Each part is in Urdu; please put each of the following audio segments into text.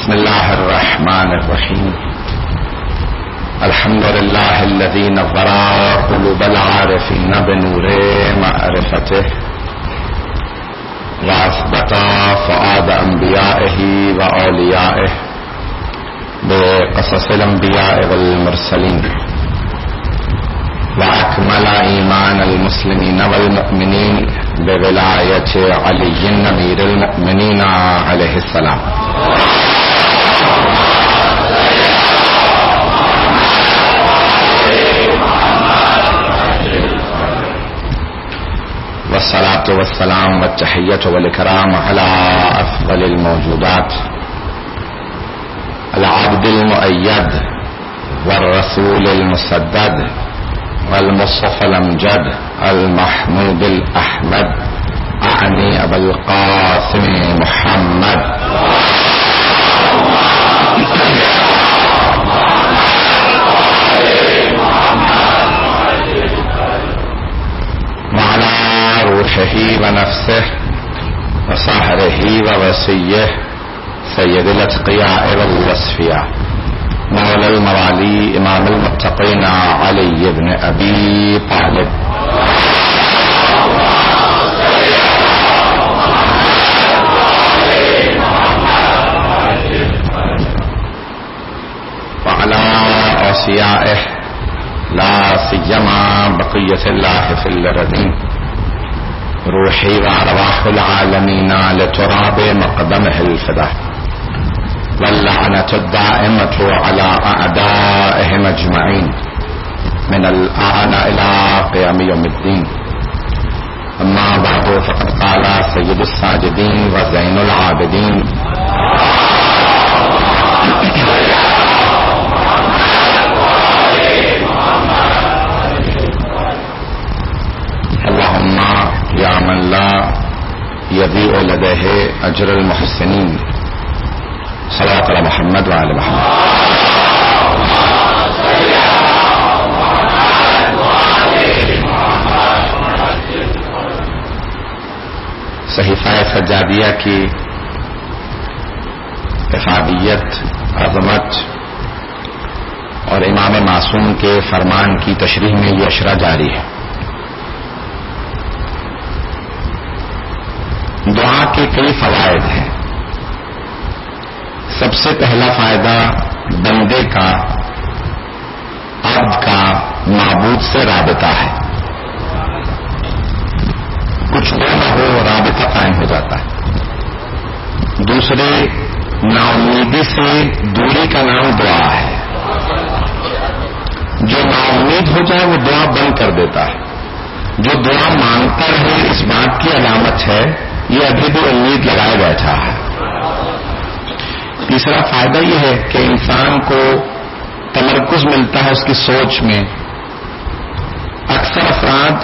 بسم الله الرحمن الرحيم. الحمد لله الذي نور قلوب العارفين بنور معرفته وأثبت فؤاد أنبيائه وأوليائه بقصص الأنبياء والمرسلين وأكمل إيمان المسلمين والمؤمنين بولاية علي أمير المؤمنين عليه السلام. والصلاة والسلام والتحية والإكرام على أفضل الموجودات العبد المؤيد والرسول المسدد والمصطفى الأمجد المحمود الأحمد أعني أبا القاسم محمد وعلى روحه ونفسه وصهره ووصيه سيد الأتقياء والأصفياء مولى الموالي إمام المتقين علي بن أبي طالب وعلى أوصيائه لا سيما بقية الله في الأرضين روحي وأرواح العالمين لتراب مقدمه الفداء واللعنة الدائمة على أعدائهم أجمعين من الآن إلى قيام يوم الدين. أما بعد فقد قال سيد الساجدين وزين العابدين اللهم يا من لا يضيع لديه أجر المحسنين صلوات على محمد وعلى محمد. صحیفہ سجادیہ کی افادیت، عظمت اور امام معصوم کے فرمان کی تشریح میں یہ اشرا جاری ہے. دعا کے کئی فوائد ہیں. سب سے پہلا فائدہ بندے کا، عبد کا معبود سے رابطہ ہے. کچھ ہو نہ ہو رابطہ قائم ہو جاتا ہے. دوسرے، ناامیدی سے دوری کا نام دعا ہے. جو ناامید ہو جائے وہ دعا بند کر دیتا ہے. جو دعا مانگتا رہے اس بات کی علامت ہے یہ ابھی بھی امید لگائے بیٹھا ہے. تیسرا فائدہ یہ ہے کہ انسان کو تمرکز ملتا ہے اس کی سوچ میں. اکثر افراد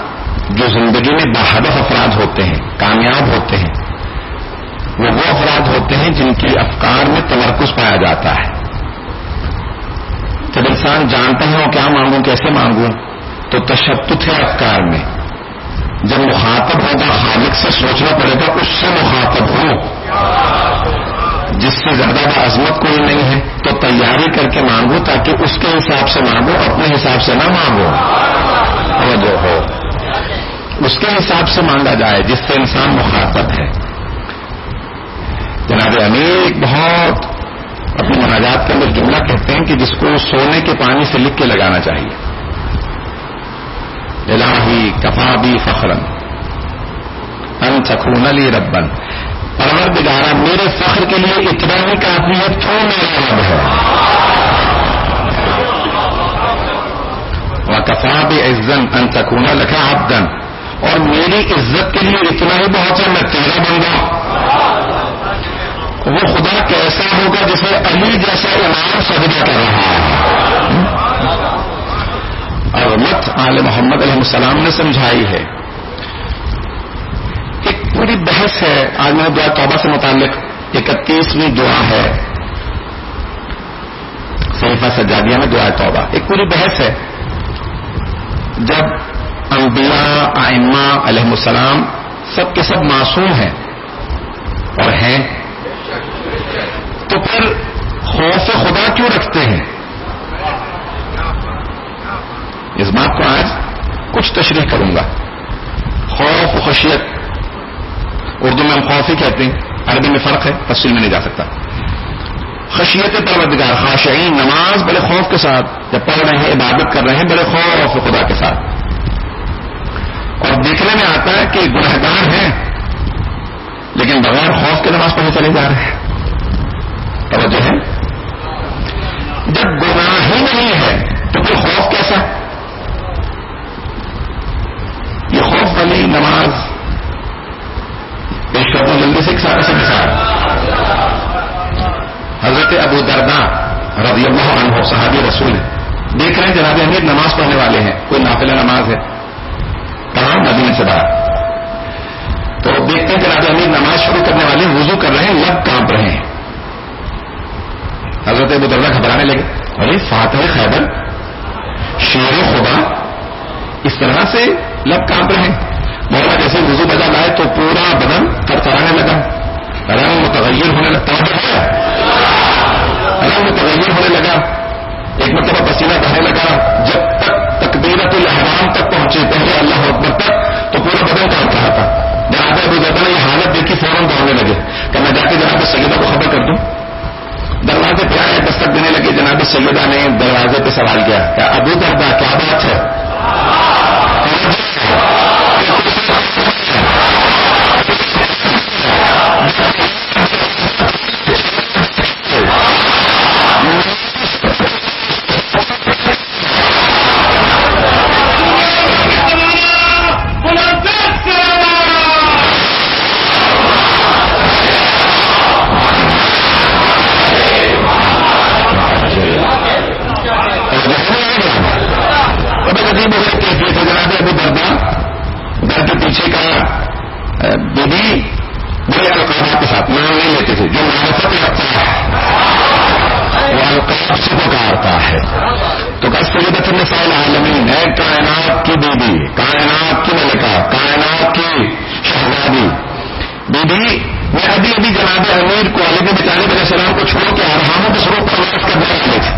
جو زندگی میں باہدف افراد ہوتے ہیں، کامیاب ہوتے ہیں، وہ افراد ہوتے ہیں جن کی افکار میں تمرکز پایا جاتا ہے. جب انسان جانتا ہے وہ کیا مانگوں، کیسے مانگوں، تو تشتت ہے افکار میں. جب مخاطب ہوگا خالق سے سوچنا پڑے گا، اس سے مخاطب ہو جس سے زیادہ عظمت کوئی نہیں ہے، تو تیاری کر کے مانگو تاکہ اس کے حساب سے مانگو، اپنے حساب سے نہ مانگو. اور جو ہو اس کے حساب سے مانگا جائے جس سے انسان مخاطب ہے. جناب امیر ایک بہت اپنی مناجات کے اندر جملہ کہتے ہیں کہ جس کو سونے کے پانی سے لکھ کے لگانا چاہیے. الہی کفا بی فخرن ان تکون لی ربن، پروردگارا میرے فخر کے لیے اتنا ہی کافی ہے تو میرا رب ہے. وکفا بعزن ان تکون لک عبدا، اور میری عزت کے لیے اتنا ہی بہت ہے میں تیرا بندہ. وہ خدا کیسا ہوگا جسے علی جیسا امام سجدہ کر رہا ہے. عظمت آل محمد علیہ السلام نے سمجھائی ہے. ایک پوری بحث ہے. آج میں دعا توبہ سے متعلق 31ویں دعا ہے صحیفہ سجادیہ میں، دعا توبہ ایک پوری بحث ہے. جب انبیاء ائمہ علیہ السلام سب کے سب معصوم ہیں اور ہیں، تو پھر خشیت، اردو میں ہم خوف ہی کہتے ہیں، عربی میں فرق ہے، تفصیل میں نہیں جا سکتا. خشیت پروردگار، خاشعین، نماز بڑے خوف کے ساتھ جب پڑھ رہے ہیں، عبادت کر رہے ہیں بڑے خوف خدا کے ساتھ. اور دیکھنے میں آتا ہے کہ گنہگار ہیں لیکن بغیر خوف کے نماز پڑھنے چلے جا رہے ہیں. توجہ ہے؟ جب گناہ ہی نہیں ہے تو پھر خوف کیسا؟ یہ خوف والی نماز پیش کرتا ہوں جلدی سے ایک سارا سا مثال. حضرت ابو درداء رضی اللہ عنہ صحابی رسول ہیں، دیکھ رہے ہیں جناب امیر نماز پڑھنے والے ہیں، کوئی نافلہ نماز ہے کہاں؟ مدینے سے باہر. تو دیکھتے ہیں جناب امیر نماز شروع کرنے والے وضو کر رہے ہیں، لب کانپ رہے ہیں. حضرت ابو درداء گھبرانے لگے، ارے فاتح خیبر شیر خدا اس طرح سے لب کانپ رہے ہیں. مولا جیسے وضو بجا لائے تو پورا بدن ترترانے لگا، رنگ متغیر ہونے لگتا ہے، رنگ متغیر ہونے لگا، ایک مرتبہ پسینہ بہنے لگا. جب تک تکبیرۃ الاحرام تک پہنچے، پہلے اللہ اکبر تک، تو پورا بدن کانپ رہا تھا. جناب ابو درداء نے یہ حالت دیکھی، فوراً دوڑنے لگے کہ میں جا کے جناب سیدہ کو خبر کر دوں. دروازے پہ آئے، دستک دینے لگے. جناب سیدہ نے دروازے پہ سوال کیا کہ ابو درداء کیا بات ہے؟ جناب ابو درداء گھر کے پیچھے کا بیوی بڑے القاب کے ساتھ نام نہیں لیتے تھے، جو معرفت رکھتا ہے وہ القاب سے پکارتا ہے. تو کس سیدۃ النساء العالمین ہے، کائنات کی بیوی، کائنات کی ملکہ، کائنات کی شہزادی بیوی. میں ابھی جناب امیر کو علی بن طالب علیہ السلام کو چھوڑ کے ارحاموں کے سروپ پرواز کرنے والے تھے.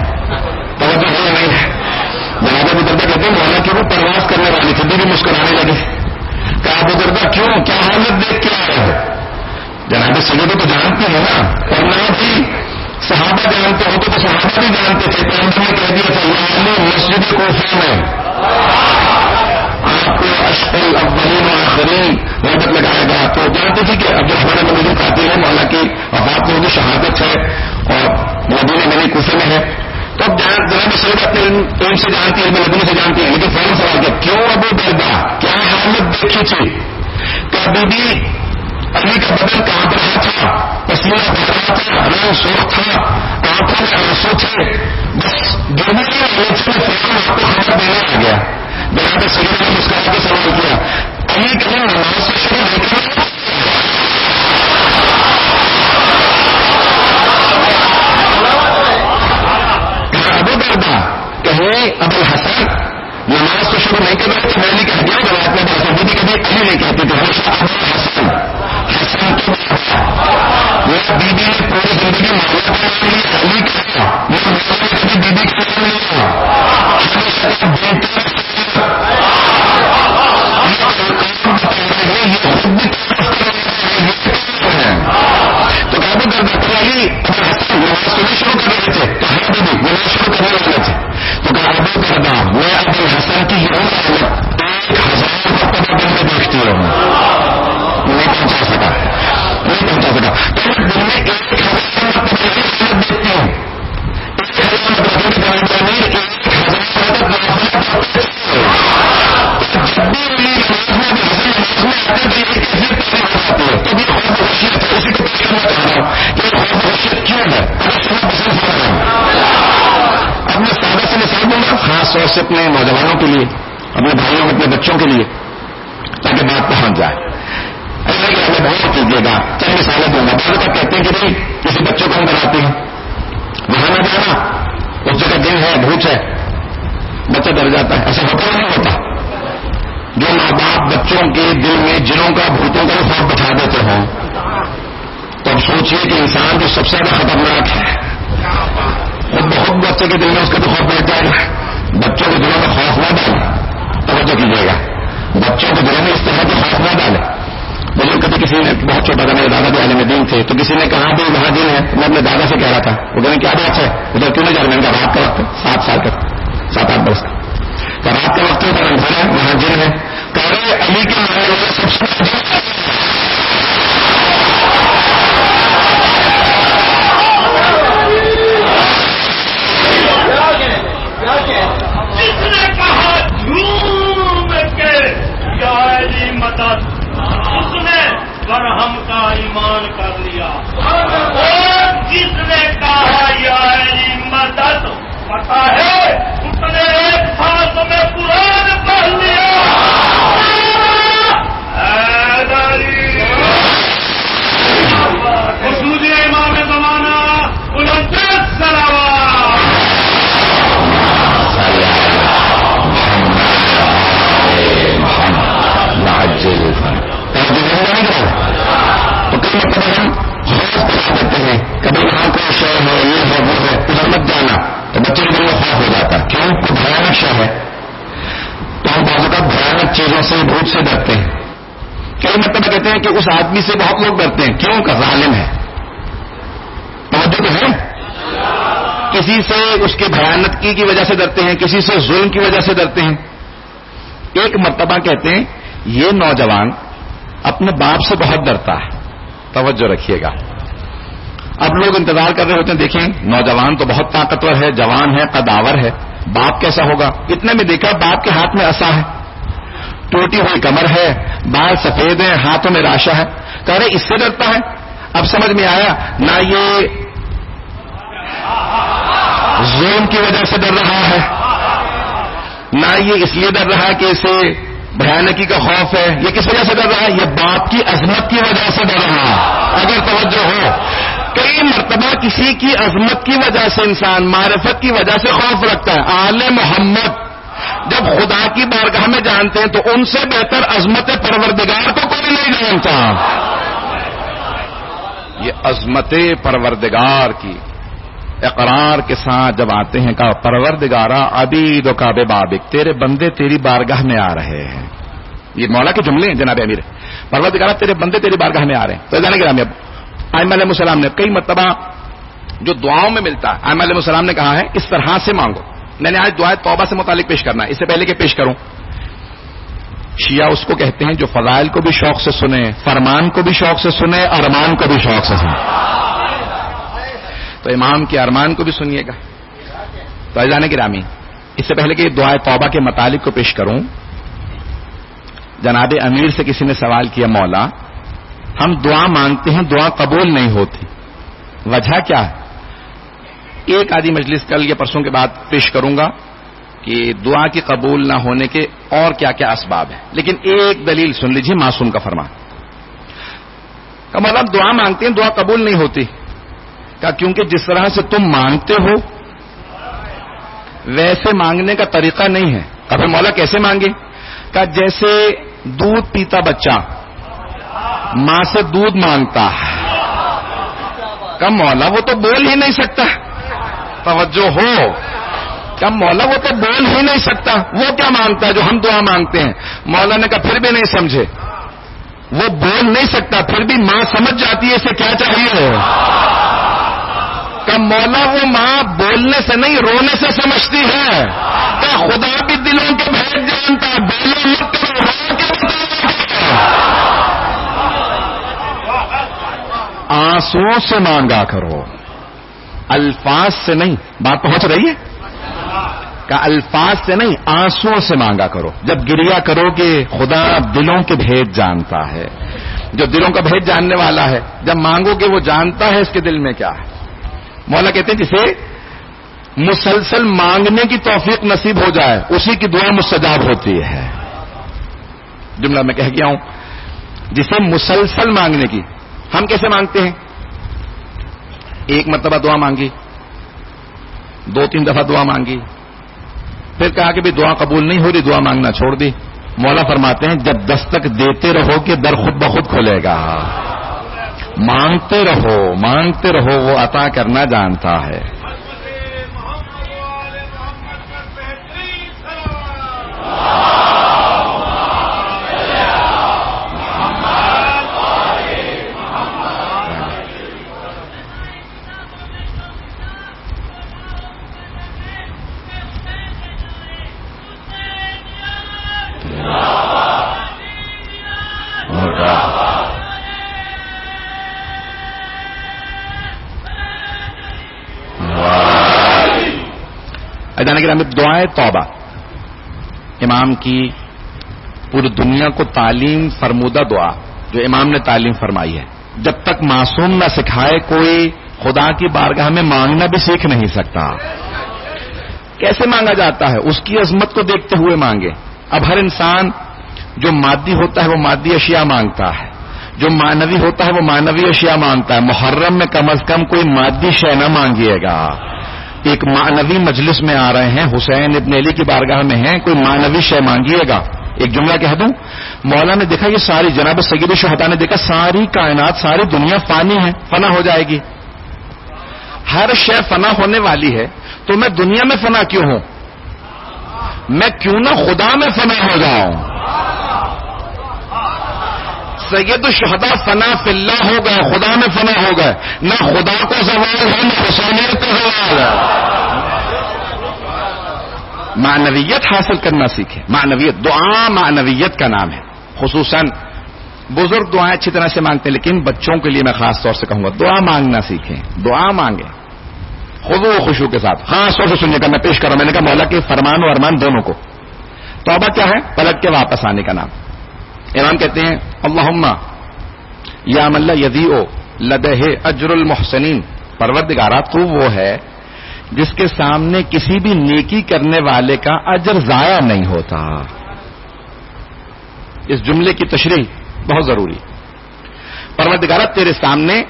توجہ ہے نہیں ہے؟ جناب ابو درداء کہتے ہیں مولا کی وہ پرواز کرنے والی تھی. بیوی مسکرانے لگے کہ ابو درداء کیوں، کیا حالت دیکھ کے آئے ہو؟ جناب سیدہ تو جانتی ہے نا، ورنہ بھی صحابہ جانتے ہوتے تو صحابہ بھی جانتے تھے. پیغمبر نے کہہ دیا تھا مسجد کوفہ میں آپ کو اشقل الاولین والآخرین رحمت لگائے گا. تو جانتے تھے کہ اب ہمارے موجود قاتل ہے، مولا کی وفات میں ہوگی، شہادت ہے اور مدینہ میں نہیں کوفے میں ہے. تو اب جناب سیدہ اپنے علم سے جانتی ہے، مدینہ سے جانتی ہے، لیکن فوراً سوال کیا کیوں ابو درداء، کیا حالت دیکھی تھی؟ کبھی بھی علی کا بدن کانپ رہا تھا، پسینہ بہ رہا تھا، رنگ سرخ تھا، آنکھوں میں آنسو تھے، بس گرنے والے تھے. فوراً آپ کو خبر دینا آ گیا. جناب سیدہ نے مسکرا کے سوال کیا علی کہیں نماز سے شروع نہیں کرا؟ ابو درداء کہیں ابو الحسن نماز سے شروع نہیں کر رہے تھے. میں علی کہہ دیا روایت میں بات ہوتی تھی، کبھی علی نہیں کہتی تھی، ہمیشہ ابو الحسن حسن کی وہ بیوی نے پوری زندگی مولا کے لیے علی کہا، وہ مولا نے کبھی بیوی کا نام نہیں کہا، ہمیشہ بیٹا. تو ابو درداء علی ابو حسن نماز تو نہیں شروع کر رہے تھے، تو ہر بیوی نماز شروع کرنے والے تھے. تو کہا ابو درداء میں ابو حسن کی یہ حالت 1000 مرتبہ دن میں دیکھتی ہوں، نہیں پہنچا سکا. تو میں دن میں 1000 مرتبہ دیکھتی ہوں. 1000 مرتبہ جب بھی تو بھی خوف خشیت ہے. اسی کو پیش کرنا چاہ رہا ہوں کہ خوف خشیت کیوں ہے. اب میں سادہ سے مثال دوں گا خاص طور سے اپنے نوجوانوں کے لیے، اپنے بھائیوں، اپنے بچوں کے لیے، تاکہ بات پہنچ جائے. ایسا کہ ہمیں بہت کیجیے گا. چند مثالیں دوں گا. بعض تک کہتے ہیں کہ بھائی کسی بچوں کو ہم ڈراتے ہیں، وہاں نہ جانا، اس جگہ دن ہے، بھوت ہے، بچہ ڈر جاتا ہے. ایسا ہوتا نہیں ہوتا؟ جو ماں باپ بچوں کے دل میں جنوں کا، بھوتوں کا خوف بٹھا دیتے ہوں، تو اب سوچیے کہ انسان جو سب سے زیادہ خطرناک ہے، خود بخود بچے کے دل میں اس کا تو خوف بیٹھ جائے گا. بچوں کے دلوں میں خوف نہ ڈالے. توجہ کیجیے گا، بچوں کے دلوں میں اس طرح کے خوف نہ ڈالے. مجھے کبھی کسی نے بہت چھوٹا تھا، میرے دادا بھی عالم دین تھے، تو کسی نے کہا بھائی وہاں جن ہے، میں اپنے دادا سے کہہ رہا تھا، وہ کہنے کیا بات ہے ادھر کیوں نہیں جا رہا؟ میں نے کہا رات کا وقت ہے، 7 سال کا، 7-8 برس کا، تو رات کا وقت ہے، اندھیرا ہے، وہاں جن ہے، کہہ رہے علی کے ماننے والے سب سے اس نے برہم کا ایمان کر لیا، اور جس نے کہا یا علی مدد، پتا ہے اس نے ایک ساتھ میں قرآن پڑھ لیا۔ خصوص امام زمانہ 29 صلوات۔ تو کئی مطلب ہم خوف پیدا کرتے ہیں، کبھی وہاں کوئی شے ہے، یہ ہے وہ ہے، ادھر مت جانا، تو بچے کے دل میں خوف ہو جاتا ہے، کیوں؟ کوئی بھیانک شے ہے، تو ہم بعض اوقات بھیانک چیزوں سے بھوت سے ڈرتے ہیں۔ کئی مطلب کہتے ہیں کہ اس آدمی سے بہت لوگ ڈرتے ہیں، کیوں؟ کہ ظالم ہے، توجہ تو ہے، کسی سے اس کے بھیانکی کی وجہ سے ڈرتے ہیں، کسی سے ظلم کی وجہ سے ڈرتے ہیں۔ ایک مرتبہ کہتے ہیں یہ نوجوان اپنے باپ سے بہت ڈرتا ہے، توجہ رکھیے گا۔ اب لوگ انتظار کر رہے ہوتے ہیں، دیکھیں نوجوان تو بہت طاقتور ہے، جوان ہے، قداور ہے، باپ کیسا ہوگا؟ اتنے میں دیکھا باپ کے ہاتھ میں عصا ہے، ٹوٹی ہوئی کمر ہے، بال سفید ہیں، ہاتھوں میں راشا ہے، کہہ رہے اس سے ڈرتا ہے۔ اب سمجھ میں آیا، نہ یہ ظلم کی وجہ سے ڈر رہا ہے، نہ یہ اس لیے ڈر رہا ہے کہ اسے بھیانکی کا خوف ہے، یہ کس وجہ سے ڈر رہا ہے؟ یہ باپ کی عظمت کی وجہ سے ڈر رہا ہے۔ اگر توجہ ہو، کئی مرتبہ کسی کی عظمت کی وجہ سے انسان معرفت کی وجہ سے خوف رکھتا ہے۔ آل محمد جب خدا کی بارگاہ میں جانتے ہیں تو ان سے بہتر عظمت پروردگار کو کوئی نہیں جانتا۔ یہ عظمت پروردگار کی اقرار کے ساتھ جب آتے ہیں، کہا پروردگارا عبید و کعب بابک، تیرے بندے تیری بارگاہ میں آ رہے ہیں۔ یہ مولا کے جملے ہیں جناب امیر، پروردگارا تیرے بندے تیری بارگاہ میں آ رہے ہیں۔ تو جانے گرامی، اب ائمہ علیہ السلام نے کئی مرتبہ جو دعاؤں میں ملتا ہے، ائمہ علیہ السلام نے کہا ہے اس طرح سے مانگو۔ میں نے آج دعائے توبہ سے متعلق پیش کرنا ہے، اس سے پہلے کہ پیش کروں، شیعہ اس کو کہتے ہیں جو فضائل کو بھی شوق سے سنے، فرمان کو بھی شوق سے سنے، ارمان کو بھی شوق سے سنے۔ تو امام کے ارمان کو بھی سنیے گا۔ تو عزیزان گرامی، اس سے پہلے کہ دعائے توبہ کے متعلق کو پیش کروں، جناب امیر سے کسی نے سوال کیا، مولا ہم دعا مانگتے ہیں، دعا قبول نہیں ہوتی، وجہ کیا ہے؟ ایک آدھی مجلس کل یا پرسوں کے بعد پیش کروں گا کہ دعا کی قبول نہ ہونے کے اور کیا کیا اسباب ہیں، لیکن ایک دلیل سن لیجیے، معصوم کا فرمان۔ کہ مطلب دعا مانگتے ہیں، دعا قبول نہیں ہوتی، کہ کیونکہ جس طرح سے تم مانگتے ہو ویسے مانگنے کا طریقہ نہیں ہے۔ اب مولا کیسے مانگے؟ کہ جیسے دودھ پیتا بچہ ماں سے دودھ مانگتا ہے، کہ مولا وہ تو بول ہی نہیں سکتا، توجہ ہو، کہ مولا وہ تو بول ہی نہیں سکتا، وہ کیا مانگتا ہے جو ہم دعا مانگتے ہیں؟ مولا نے کہا پھر بھی نہیں سمجھے، وہ بول نہیں سکتا پھر بھی ماں سمجھ جاتی ہے اسے کیا چاہیے۔ کہ مولا وہ ماں بولنے سے نہیں رونے سے سمجھتی ہے، کہ خدا بھی دلوں کے بھید جانتا ہے، بولو مت کرو، رو کے بتاؤ، آنسوؤں سے مانگا کرو، الفاظ سے نہیں۔ بات پہنچ رہی ہے؟ کہ الفاظ سے نہیں، آنسوؤں سے مانگا کرو۔ جب گریا کرو گے خدا دلوں کے بھید جانتا ہے، جو دلوں کا بھید جاننے والا ہے، جب مانگو گے وہ جانتا ہے اس کے دل میں کیا ہے۔ مولا کہتے ہیں جسے مسلسل مانگنے کی توفیق نصیب ہو جائے اسی کی دعا مستجاب ہوتی ہے۔ جملہ میں کہہ گیا ہوں، جسے مسلسل مانگنے کی، ہم کیسے مانگتے ہیں؟ ایک مرتبہ دعا مانگی، 2-3 دفعہ دعا مانگی، پھر کہا کہ بھی دعا قبول نہیں ہو رہی، دعا مانگنا چھوڑ دی۔ مولا فرماتے ہیں جب دستک دیتے رہو کہ در خود بخود کھلے گا، مانگتے رہو، وہ عطا کرنا جانتا ہے۔ جانے کے دعائے توبہ امام کی پوری دنیا کو تعلیم فرمودہ دعا جو امام نے تعلیم فرمائی ہے. جب تک معصوم نہ سکھائے کوئی خدا کی بارگاہ میں مانگنا بھی سیکھ نہیں سکتا. کیسے مانگا جاتا ہے؟ اس کی عظمت کو دیکھتے ہوئے مانگے. اب ہر انسان جو مادی ہوتا ہے وہ مادی اشیاء مانگتا ہے، جو معنوی ہوتا ہے وہ معنوی اشیاء مانگتا ہے. محرم میں کم از کم کوئی مادی شے نہ مانگیے گا. ایک معنوی مجلس میں آ رہے ہیں، حسین ابن علی کی بارگاہ میں ہیں، کوئی معنوی شے مانگیے گا. ایک جملہ کہہ دوں، مولا نے دیکھا یہ ساری، جناب سید الشہداء نے دیکھا ساری کائنات، ساری دنیا فانی ہے، فنا ہو جائے گی. ہر شے فنا ہونے والی ہے، تو میں دنیا میں فنا کیوں ہوں؟ میں کیوں نہ خدا میں فنا ہو جاؤں؟ سید الشہداء فنا فی اللہ ہو گئے، خدا میں فنا ہو گئے. نہ خدا کو زوال ہے نہ حسینیت کو زوال ہے. معنویت حاصل کرنا سیکھیں. معنویت، دعا معنویت کا نام ہے. خصوصاً بزرگ دعائیں اچھی طرح سے مانگتے ہیں، لیکن بچوں کے لیے میں خاص طور سے کہوں گا دعا مانگنا سیکھیں. دعا مانگیں خضوع و خشوع کے ساتھ. خاص طور سے سنیے گا، میں پیش کر رہا ہوں. میں نے کہا مولا کے فرمان و ارمان دونوں کو. توبہ کیا ہے؟ پلٹ کے واپس آنے کا نام. امام کہتے ہیں اللہم یا من لا یضیع لدہ اجر المحسنین، پروردگارا تو وہ ہے جس کے سامنے کسی بھی نیکی کرنے والے کا اجر ضائع نہیں ہوتا. اس جملے کی تشریح بہت ضروری. پروردگارا تیرے سامنے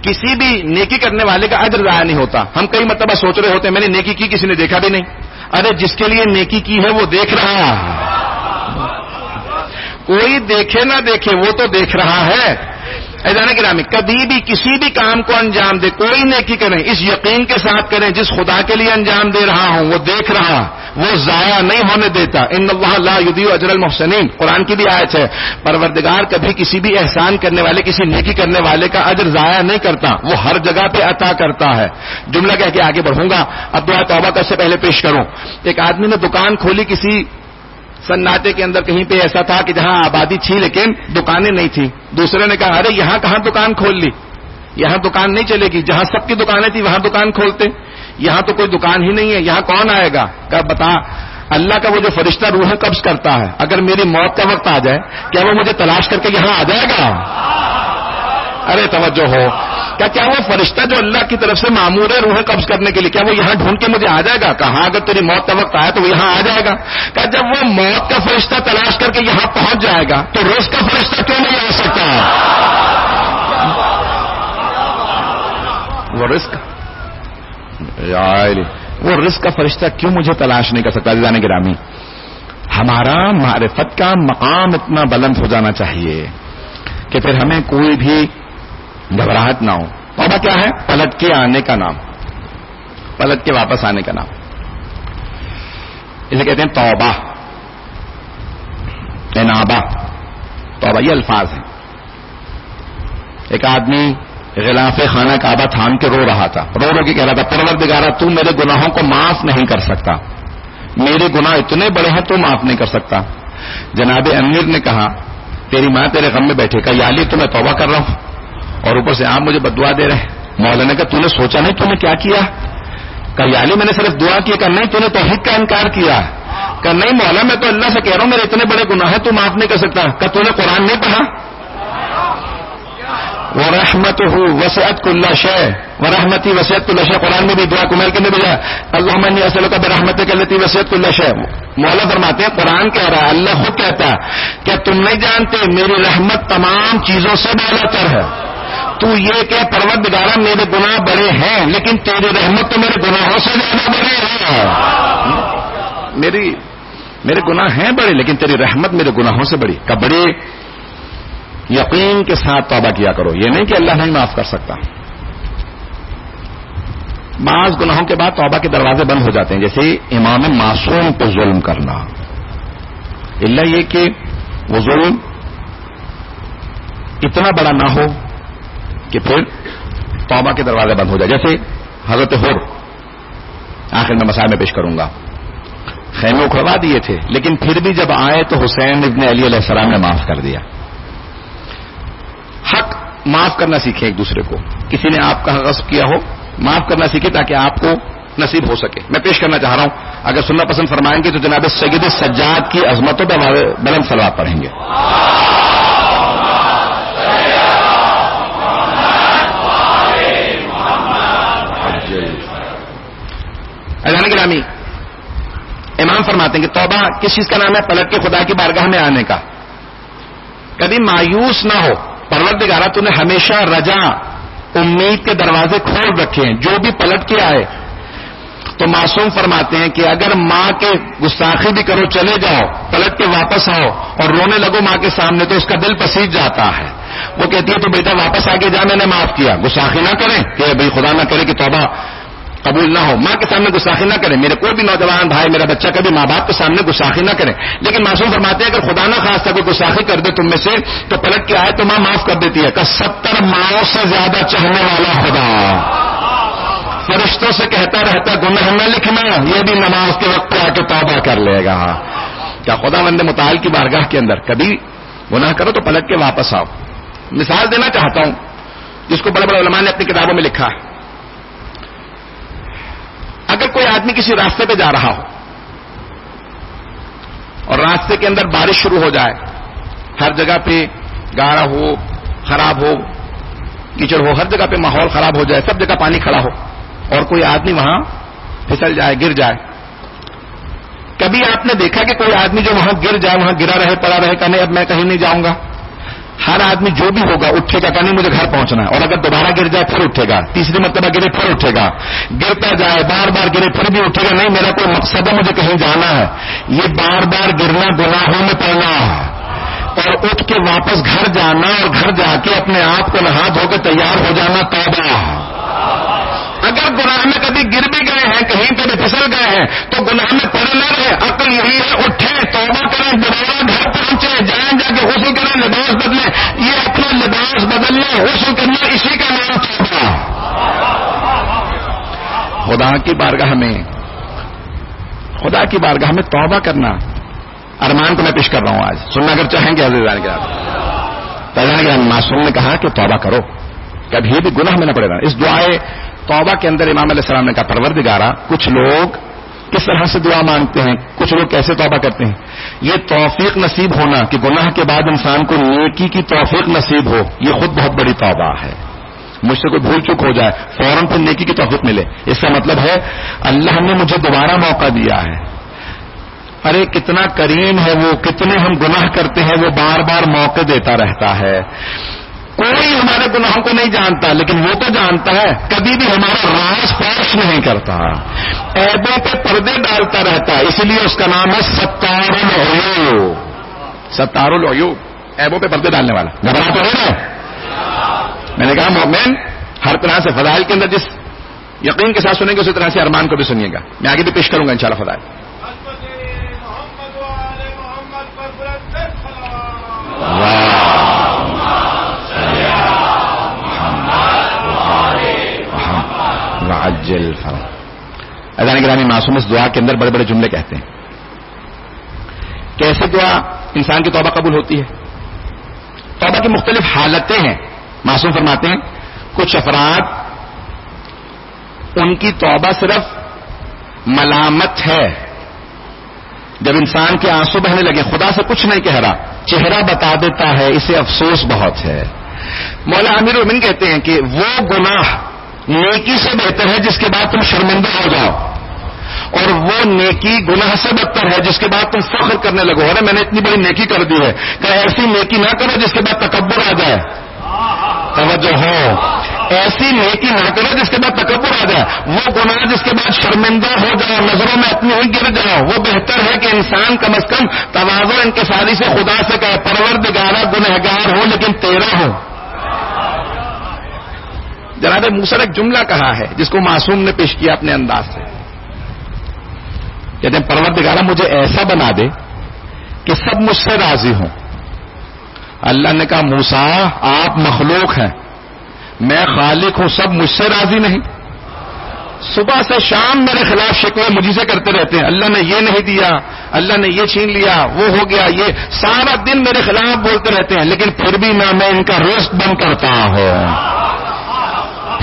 کسی بھی نیکی کرنے والے کا اجر ضائع نہیں ہوتا. ہم کئی مرتبہ سوچ رہے ہوتے ہیں میں نے نیکی کی، کسی نے دیکھا بھی نہیں. ارے جس کے لیے نیکی کی ہے وہ دیکھ رہا ہے. کوئی دیکھے نہ دیکھے وہ تو دیکھ رہا ہے. ایزان گرامی، کبھی بھی کسی بھی کام کو انجام دے، کوئی نیکی کریں اس یقین کے ساتھ کریں جس خدا کے لیے انجام دے رہا ہوں وہ دیکھ رہا، وہ ضائع نہیں ہونے دیتا. ان اللہ لا یضیع اجر المحسنین، قرآن کی بھی آیت ہے. پروردگار کبھی کسی بھی احسان کرنے والے، کسی نیکی کرنے والے کا اجر ضائع نہیں کرتا، وہ ہر جگہ پہ عطا کرتا ہے. جملہ کہہ کے آگے بڑھوں گا. اب دعا توبہ کا سے پہلے پیش کروں. ایک آدمی نے دکان کھولی کسی سناٹے کے اندر، کہیں پہ ایسا تھا کہ جہاں آبادی تھی لیکن دکانیں نہیں تھی. دوسرے نے کہا ارے یہاں کہاں دکان کھول لی، یہاں دکان نہیں چلے گی. جہاں سب کی دکانیں تھی وہاں دکان کھولتے، یہاں تو کوئی دکان ہی نہیں ہے، یہاں کون آئے گا؟ کہا بتا اللہ کا وہ جو فرشتہ روحیں قبض کرتا ہے، اگر میری موت کا وقت آ جائے کیا وہ مجھے تلاش کر کے یہاں آ جائے گا؟ ارے توجہ ہو. کیا وہ فرشتہ جو اللہ کی طرف سے مامور ہے روحیں قبض کرنے کے لیے، کیا وہ یہاں ڈھونڈ کے مجھے آ جائے گا؟ کہاں اگر تیری موت کا وقت آیا تو وہ یہاں آ جائے گا. کہ جب وہ موت کا فرشتہ تلاش کر کے یہاں پہنچ جائے گا تو رزق کا فرشتہ کیوں نہیں آ سکتا؟ وہ رزق کا فرشتہ کیوں مجھے تلاش نہیں کر سکتا؟ عزیزان گرامی، ہمارا معرفت کا مقام اتنا بلند ہو جانا چاہیے کہ پھر ہمیں کوئی بھی گھبراہٹ نہ ہو. توبہ کیا ہے؟ پلٹ کے آنے کا نام، پلٹ کے واپس آنے کا نام. اسے کہتے ہیں توبہ، انابہ. توبہ یہ الفاظ ہیں. ایک آدمی غلاف خانہ کعبہ تھام کے رو رہا تھا، رو رو کے کہہ رہا تھا پروردگارا تو میرے گناہوں کو معاف نہیں کر سکتا، میرے گناہ اتنے بڑے ہیں تو معاف نہیں کر سکتا. جناب امیر نے کہا تیری ماں تیرے غم میں بیٹھے. کہا یا علی تو میں توبہ کر رہا ہوں اور اوپر سے آپ مجھے بددعا دے رہے ہیں. مولا نے کہا تو نے سوچا نہیں تو نے کیا کیا؟ کہا یا علی میں نے صرف دعا کی. کہا نہیں تو نے توحید کا انکار کیا. کہا نہیں مولا میں تو اللہ سے کہہ رہا ہوں میرے اتنے بڑے گناہ ہیں تو معاف نہیں کر سکتا. کہا تو نے قرآن نہیں پڑھا؟ وَرَحْمَتُهُ وَسِعَتْ كُلَّ شَيْءٍ وَرَحْمَتِي وَسِعَتْ كُلَّ شَيْءٍ. قرآن میں بھی دعا کمیر کے نے بھیجا اللہم انی اسألک برحمتک التی وسعت کل شیء. مولا فرماتے ہیں قرآن کہہ رہا ہے، اللہ خود کہتا ہے کہ تم نہیں جانتے میری رحمت تمام چیزوں سے بالا تر ہے. تو یہ کہ پروردگارا میرے گناہ بڑے ہیں لیکن تیری رحمت تو میرے گناہوں سے زیادہ بڑے ہیں. میرے گناہ ہیں بڑے لیکن تیری رحمت میرے گناہوں سے بڑی. کا بڑے یقین کے ساتھ توبہ کیا کرو. یہ نہیں کہ اللہ نہیں معاف کر سکتا. بعض گناہوں کے بعد توبہ کے دروازے بند ہو جاتے ہیں، جیسے امام معصوم کو ظلم کرنا. اللہ یہ کہ وہ ظلم اتنا بڑا نہ ہو کہ پھر توبہ کے دروازے بند ہو جائے. جیسے حضرت حر، آخر میں مسائل میں پیش کروں گا، خیمے اکھڑوا دیے تھے لیکن پھر بھی جب آئے تو حسین ابن علی علیہ السلام نے معاف کر دیا. حق معاف کرنا سیکھیں ایک دوسرے کو. کسی نے آپ کا حق غصب کیا ہو معاف کرنا سیکھیں تاکہ آپ کو نصیب ہو سکے. میں پیش کرنا چاہ رہا ہوں, اگر سننا پسند فرمائیں گے تو جناب سید سجاد کی عظمتوں پہ بلند صلوات پڑھیں گے. اذان گرامی, امام فرماتے ہیں کہ توبہ کس چیز کا نام ہے؟ پلٹ کے خدا کی بارگاہ میں آنے کا. کبھی مایوس نہ ہو, پروردگارہ تو نے ہمیشہ رجا امید کے دروازے کھول رکھے ہیں, جو بھی پلٹ کے آئے. تو معصوم فرماتے ہیں کہ اگر ماں کے گستاخی بھی کرو, چلے جاؤ, پلٹ کے واپس آؤ اور رونے لگو ماں کے سامنے, تو اس کا دل پسیج جاتا ہے. وہ کہتی ہے تو بیٹا واپس آگے جا, میں نے معاف کیا. گستاخی نہ کریں کہ بھائی خدا نہ کرے کہ توبہ قبول نہ ہو. ماں کے سامنے گستاخی نہ کریں. میرے کوئی بھی نوجوان بھائی, میرا بچہ کبھی ماں باپ کے سامنے گستاخی نہ کریں. لیکن معصوم فرماتے ہیں اگر خدا نہ خواستہ کوئی گستاخی کر دے تم میں سے, تو پلٹ کے آئے تو ماں معاف کر دیتی ہے. کہ 70 ماؤں سے زیادہ چاہنے والا خدا فرشتوں سے کہتا رہتا گناہ نہ لکھنا, یہ بھی نماز کے وقت پہ آ کے توبہ کر لے گا. کیا خدا بند متعال کی بارگاہ کے اندر کبھی گناہ کرو تو پلٹ کے واپس آؤ. مثال دینا چاہتا ہوں جس کو بڑے بڑے علماء نے اپنی کتابوں میں لکھا ہے. اگر کوئی آدمی کسی راستے پہ جا رہا ہو اور راستے کے اندر بارش شروع ہو جائے, ہر جگہ پہ گاڑا ہو, خراب ہو, کیچڑ ہو, ہر جگہ پہ ماحول خراب ہو جائے, سب جگہ پانی کھڑا ہو, اور کوئی آدمی وہاں پھسل جائے, گر جائے. کبھی آپ نے دیکھا کہ کوئی آدمی جو وہاں گر جائے, وہاں گرا رہے, پڑا رہے, کہنے اب میں کہیں نہیں جاؤں گا. ہر آدمی جو بھی ہوگا اٹھے گا, کہنے مجھے گھر پہنچنا ہے. اور اگر دوبارہ گر جائے پھر اٹھے گا, تیسری مرتبہ گرے پھر اٹھے گا, گرتا جائے, بار بار گرے پھر بھی اٹھے گا, نہیں میرا کوئی مقصد ہے, مجھے کہیں جانا ہے. یہ بار بار گرنا گناہوں میں پڑنا ہے, اور اٹھ کے واپس گھر جانا, اور گھر جا کے اپنے آپ کو نہا دھو کے تیار ہو جانا توبہ. اگر گناہ میں کبھی گر بھی گئے ہیں, کہیں پہ بھی پھسل گئے ہیں, تو گناہ میں پڑے نہ رہے. عقل یہی ہے, اٹھیں, توبہ کریں, دوبارہ گھر پہنچے, جائیں, جا کے غسل کریں, لباس بدلیں. یہ اپنا لباس بدلنا, غسل کرنا, اسی کا نام توبہ. خدا کی بارگاہ میں, خدا کی بارگاہ میں توبہ کرنا. ارمان کو میں پیش کر رہا ہوں, آج سننا اگر چاہیں گے عزیزان کے معصوم نے کہا کہ توبہ کرو, کبھی بھی گناہ میں نہ پڑے گا. اس دعائے توبہ کے اندر امام علیہ السلام نے کہا پروردگارہ, کچھ لوگ کس طرح سے دعا مانگتے ہیں, کچھ لوگ کیسے توبہ کرتے ہیں. یہ توفیق نصیب ہونا کہ گناہ کے بعد انسان کو نیکی کی توفیق نصیب ہو, یہ خود بہت بڑی توبہ ہے. مجھ سے کوئی بھول چک ہو جائے, فوراً پھر نیکی کی توفیق ملے, اس کا مطلب ہے اللہ نے مجھے دوبارہ موقع دیا ہے. ارے کتنا کریم ہے وہ, کتنے ہم گناہ کرتے ہیں, وہ بار بار موقع دیتا رہتا ہے. کوئی ہمارے گناہوں کو نہیں جانتا, لیکن وہ تو جانتا ہے. کبھی بھی ہمارا راز فاش نہیں کرتا, عیبوں پہ پردے ڈالتا رہتا ہے. اسی لیے اس کا نام ہے ستار العیوب. ستار العیوب, عیبوں پہ پردے ڈالنے والا. گھبرا تو نہیں ہے. میں نے کہا مومن ہر طرح سے فضائل کے اندر جس یقین کے ساتھ سنیں گے اسی طرح سے ارمان کو بھی سنیے گا. میں آگے بھی پیش کروں گا انشاءاللہ فضائل. اذان گرامی معصوم اس دعا کے اندر بڑے بڑے جملے کہتے ہیں. کیسے دعا انسان کی توبہ قبول ہوتی ہے؟ توبہ کی مختلف حالتیں ہیں. معصوم فرماتے ہیں کچھ افراد ان کی توبہ صرف ملامت ہے. جب انسان کے آنسو بہنے لگے, خدا سے کچھ نہیں کہہ رہا, چہرہ بتا دیتا ہے اسے افسوس بہت ہے. مولا امیر المومنین کہتے ہیں کہ وہ گناہ نیکی سے بہتر ہے جس کے بعد تم شرمندہ ہو جاؤ, اور وہ نیکی گناہ سے بدتر ہے جس کے بعد تم فخر کرنے لگو, ارے میں نے اتنی بڑی نیکی کر دی ہے. کہ ایسی نیکی نہ کرو جس کے بعد تکبر آ جائے. توجہ ہو, ایسی نیکی نہ کرو جس کے بعد تکبر آ جائے. وہ گناہ جس کے بعد شرمندہ ہو جاؤ, نظروں میں اپنی ہی گر جاؤ, وہ بہتر ہے کہ انسان کم از کم تواضع انکساری سے خدا سے کہے پروردگارہ گنہگار ہو لیکن تیرا ہو. جناب موسیٰ نے ایک جملہ کہا ہے جس کو معصوم نے پیش کیا اپنے انداز سے. کہتے ہیں پروردگارہ مجھے ایسا بنا دے کہ سب مجھ سے راضی ہوں. اللہ نے کہا موسیٰ آپ مخلوق ہیں, میں خالق ہوں, سب مجھ سے راضی نہیں. صبح سے شام میرے خلاف شکوے مجھے سے کرتے رہتے ہیں, اللہ نے یہ نہیں دیا, اللہ نے یہ چھین لیا, وہ ہو گیا, یہ سارا دن میرے خلاف بولتے رہتے ہیں, لیکن پھر بھی نہ میں ان کا رزق بند کرتا ہوں,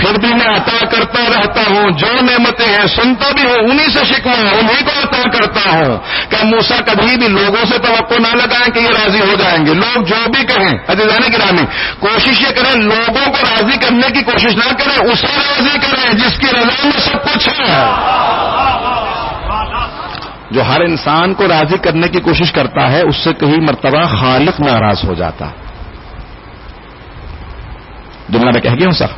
پھر بھی میں عطا کرتا رہتا ہوں، جو نعمتیں ہیں سنتا بھی ہوں، انہی سے شکوا انہی کو عطا کرتا ہوں. کہ موسیٰ کبھی بھی لوگوں سے توقع نہ لگائیں کہ یہ راضی ہو جائیں گے. لوگ جو بھی کہیں عزیزان گرامی، کوشش یہ کریں لوگوں کو راضی کرنے کی کوشش نہ کریں، اسے راضی کریں جس کی رضا میں سب کچھ ہے. جو ہر انسان کو راضی کرنے کی کوشش کرتا ہے اس سے کئی مرتبہ خالق ناراض ہو جاتا. جملہ میں کہہ گیا ہوں سر،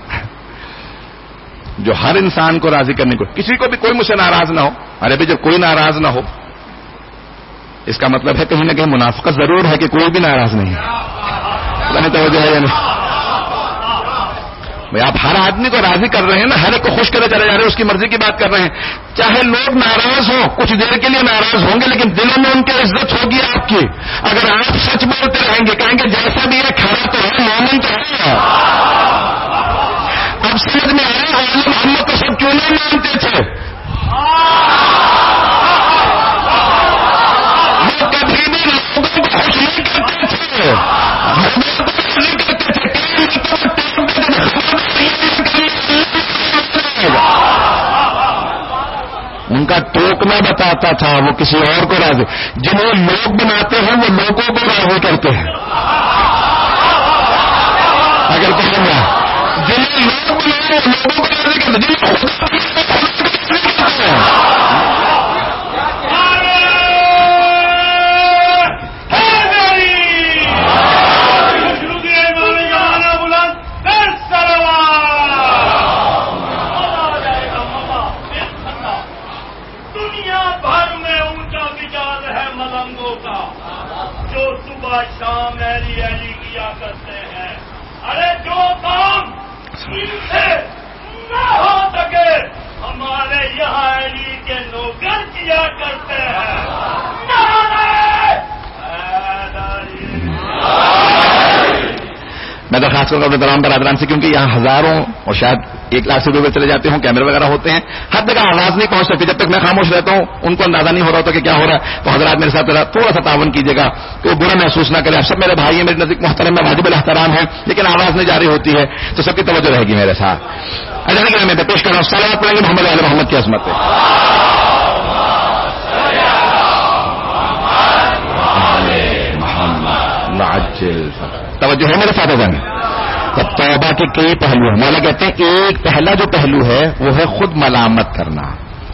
جو ہر انسان کو راضی کرنے کو، کسی کو بھی کوئی مجھ سے ناراض نہ ہو. ارے بھائی جب کوئی ناراض نہ ہو اس کا مطلب ہے کہیں نہ کہیں منافقت ضرور ہے کہ کوئی بھی ناراض نہیں ہے. توجہ ہے یا نہیں بھائی؟ آپ ہر آدمی کو راضی کر رہے ہیں نا، ہر ایک کو خوش کرے چلے جا رہے ہیں، اس کی مرضی کی بات کر رہے ہیں. چاہے لوگ ناراض ہوں، کچھ دیر کے لیے ناراض ہوں گے لیکن دلوں میں ان کی عزت ہوگی آپ کی. اگر آپ سچ بولتے رہیں گے، کہیں گے جیسا بھی ہے کھڑا تو ہے، مومن تو ہے. اب سمجھ میں آیا غلام محمد کو سب کیوں نہیں مانتے تھے؟ وہ کبھی بھی لوگوں کو خوش نہیں کرتے تھے، ان کا ٹوکنا بتاتا تھا، وہ کسی اور کو راضی. جنہیں لوگ بناتے ہیں وہ لوگوں کو راضی کرتے ہیں. اگر کہیں گا جنہیں لوگ بنائے وہ لوگوں کو راضی کرتے ہیں، جنہیں شام ایلی ایلی کیا کرتے ہیں. ارے جو کام ان سے نہ ہو سکے ہمارے یہاں ایلی کے نوکر کیا کرتے ہیں. میں درخواست کروں گا اپنے تمام برادران سے، کیونکہ یہاں ہزاروں اور شاید 1 لاکھ سے 2 چلے جاتے ہوں، کیمرے وغیرہ ہوتے ہیں، ہر جگہ آواز نہیں پہنچ سکتی. جب تک میں خاموش رہتا ہوں ان کو اندازہ نہیں ہو رہا ہوتا کہ کیا ہو رہا ہے. تو حضرات میرے ساتھ تھوڑا سا تعاون کیجیے گا کہ وہ برا محسوس نہ کریں. آپ سب میرے بھائی ہیں، میرے نزدیک محترم میں واجب الاحترام ہے، لیکن آواز نہیں جاری ہوتی ہے تو سب کی توجہ رہے گی میرے ساتھ. اچھا میں پیش کر رہا ہوں، صلوات پڑھیں گے محمد علی محمد کی عظمت پہ. توجہ ہے میرے ساتھ جانے. اب توبہ کے کئی پہلو ہیں. مولا کہتے ہیں ایک پہلا جو پہلو ہے وہ ہے خود ملامت کرنا،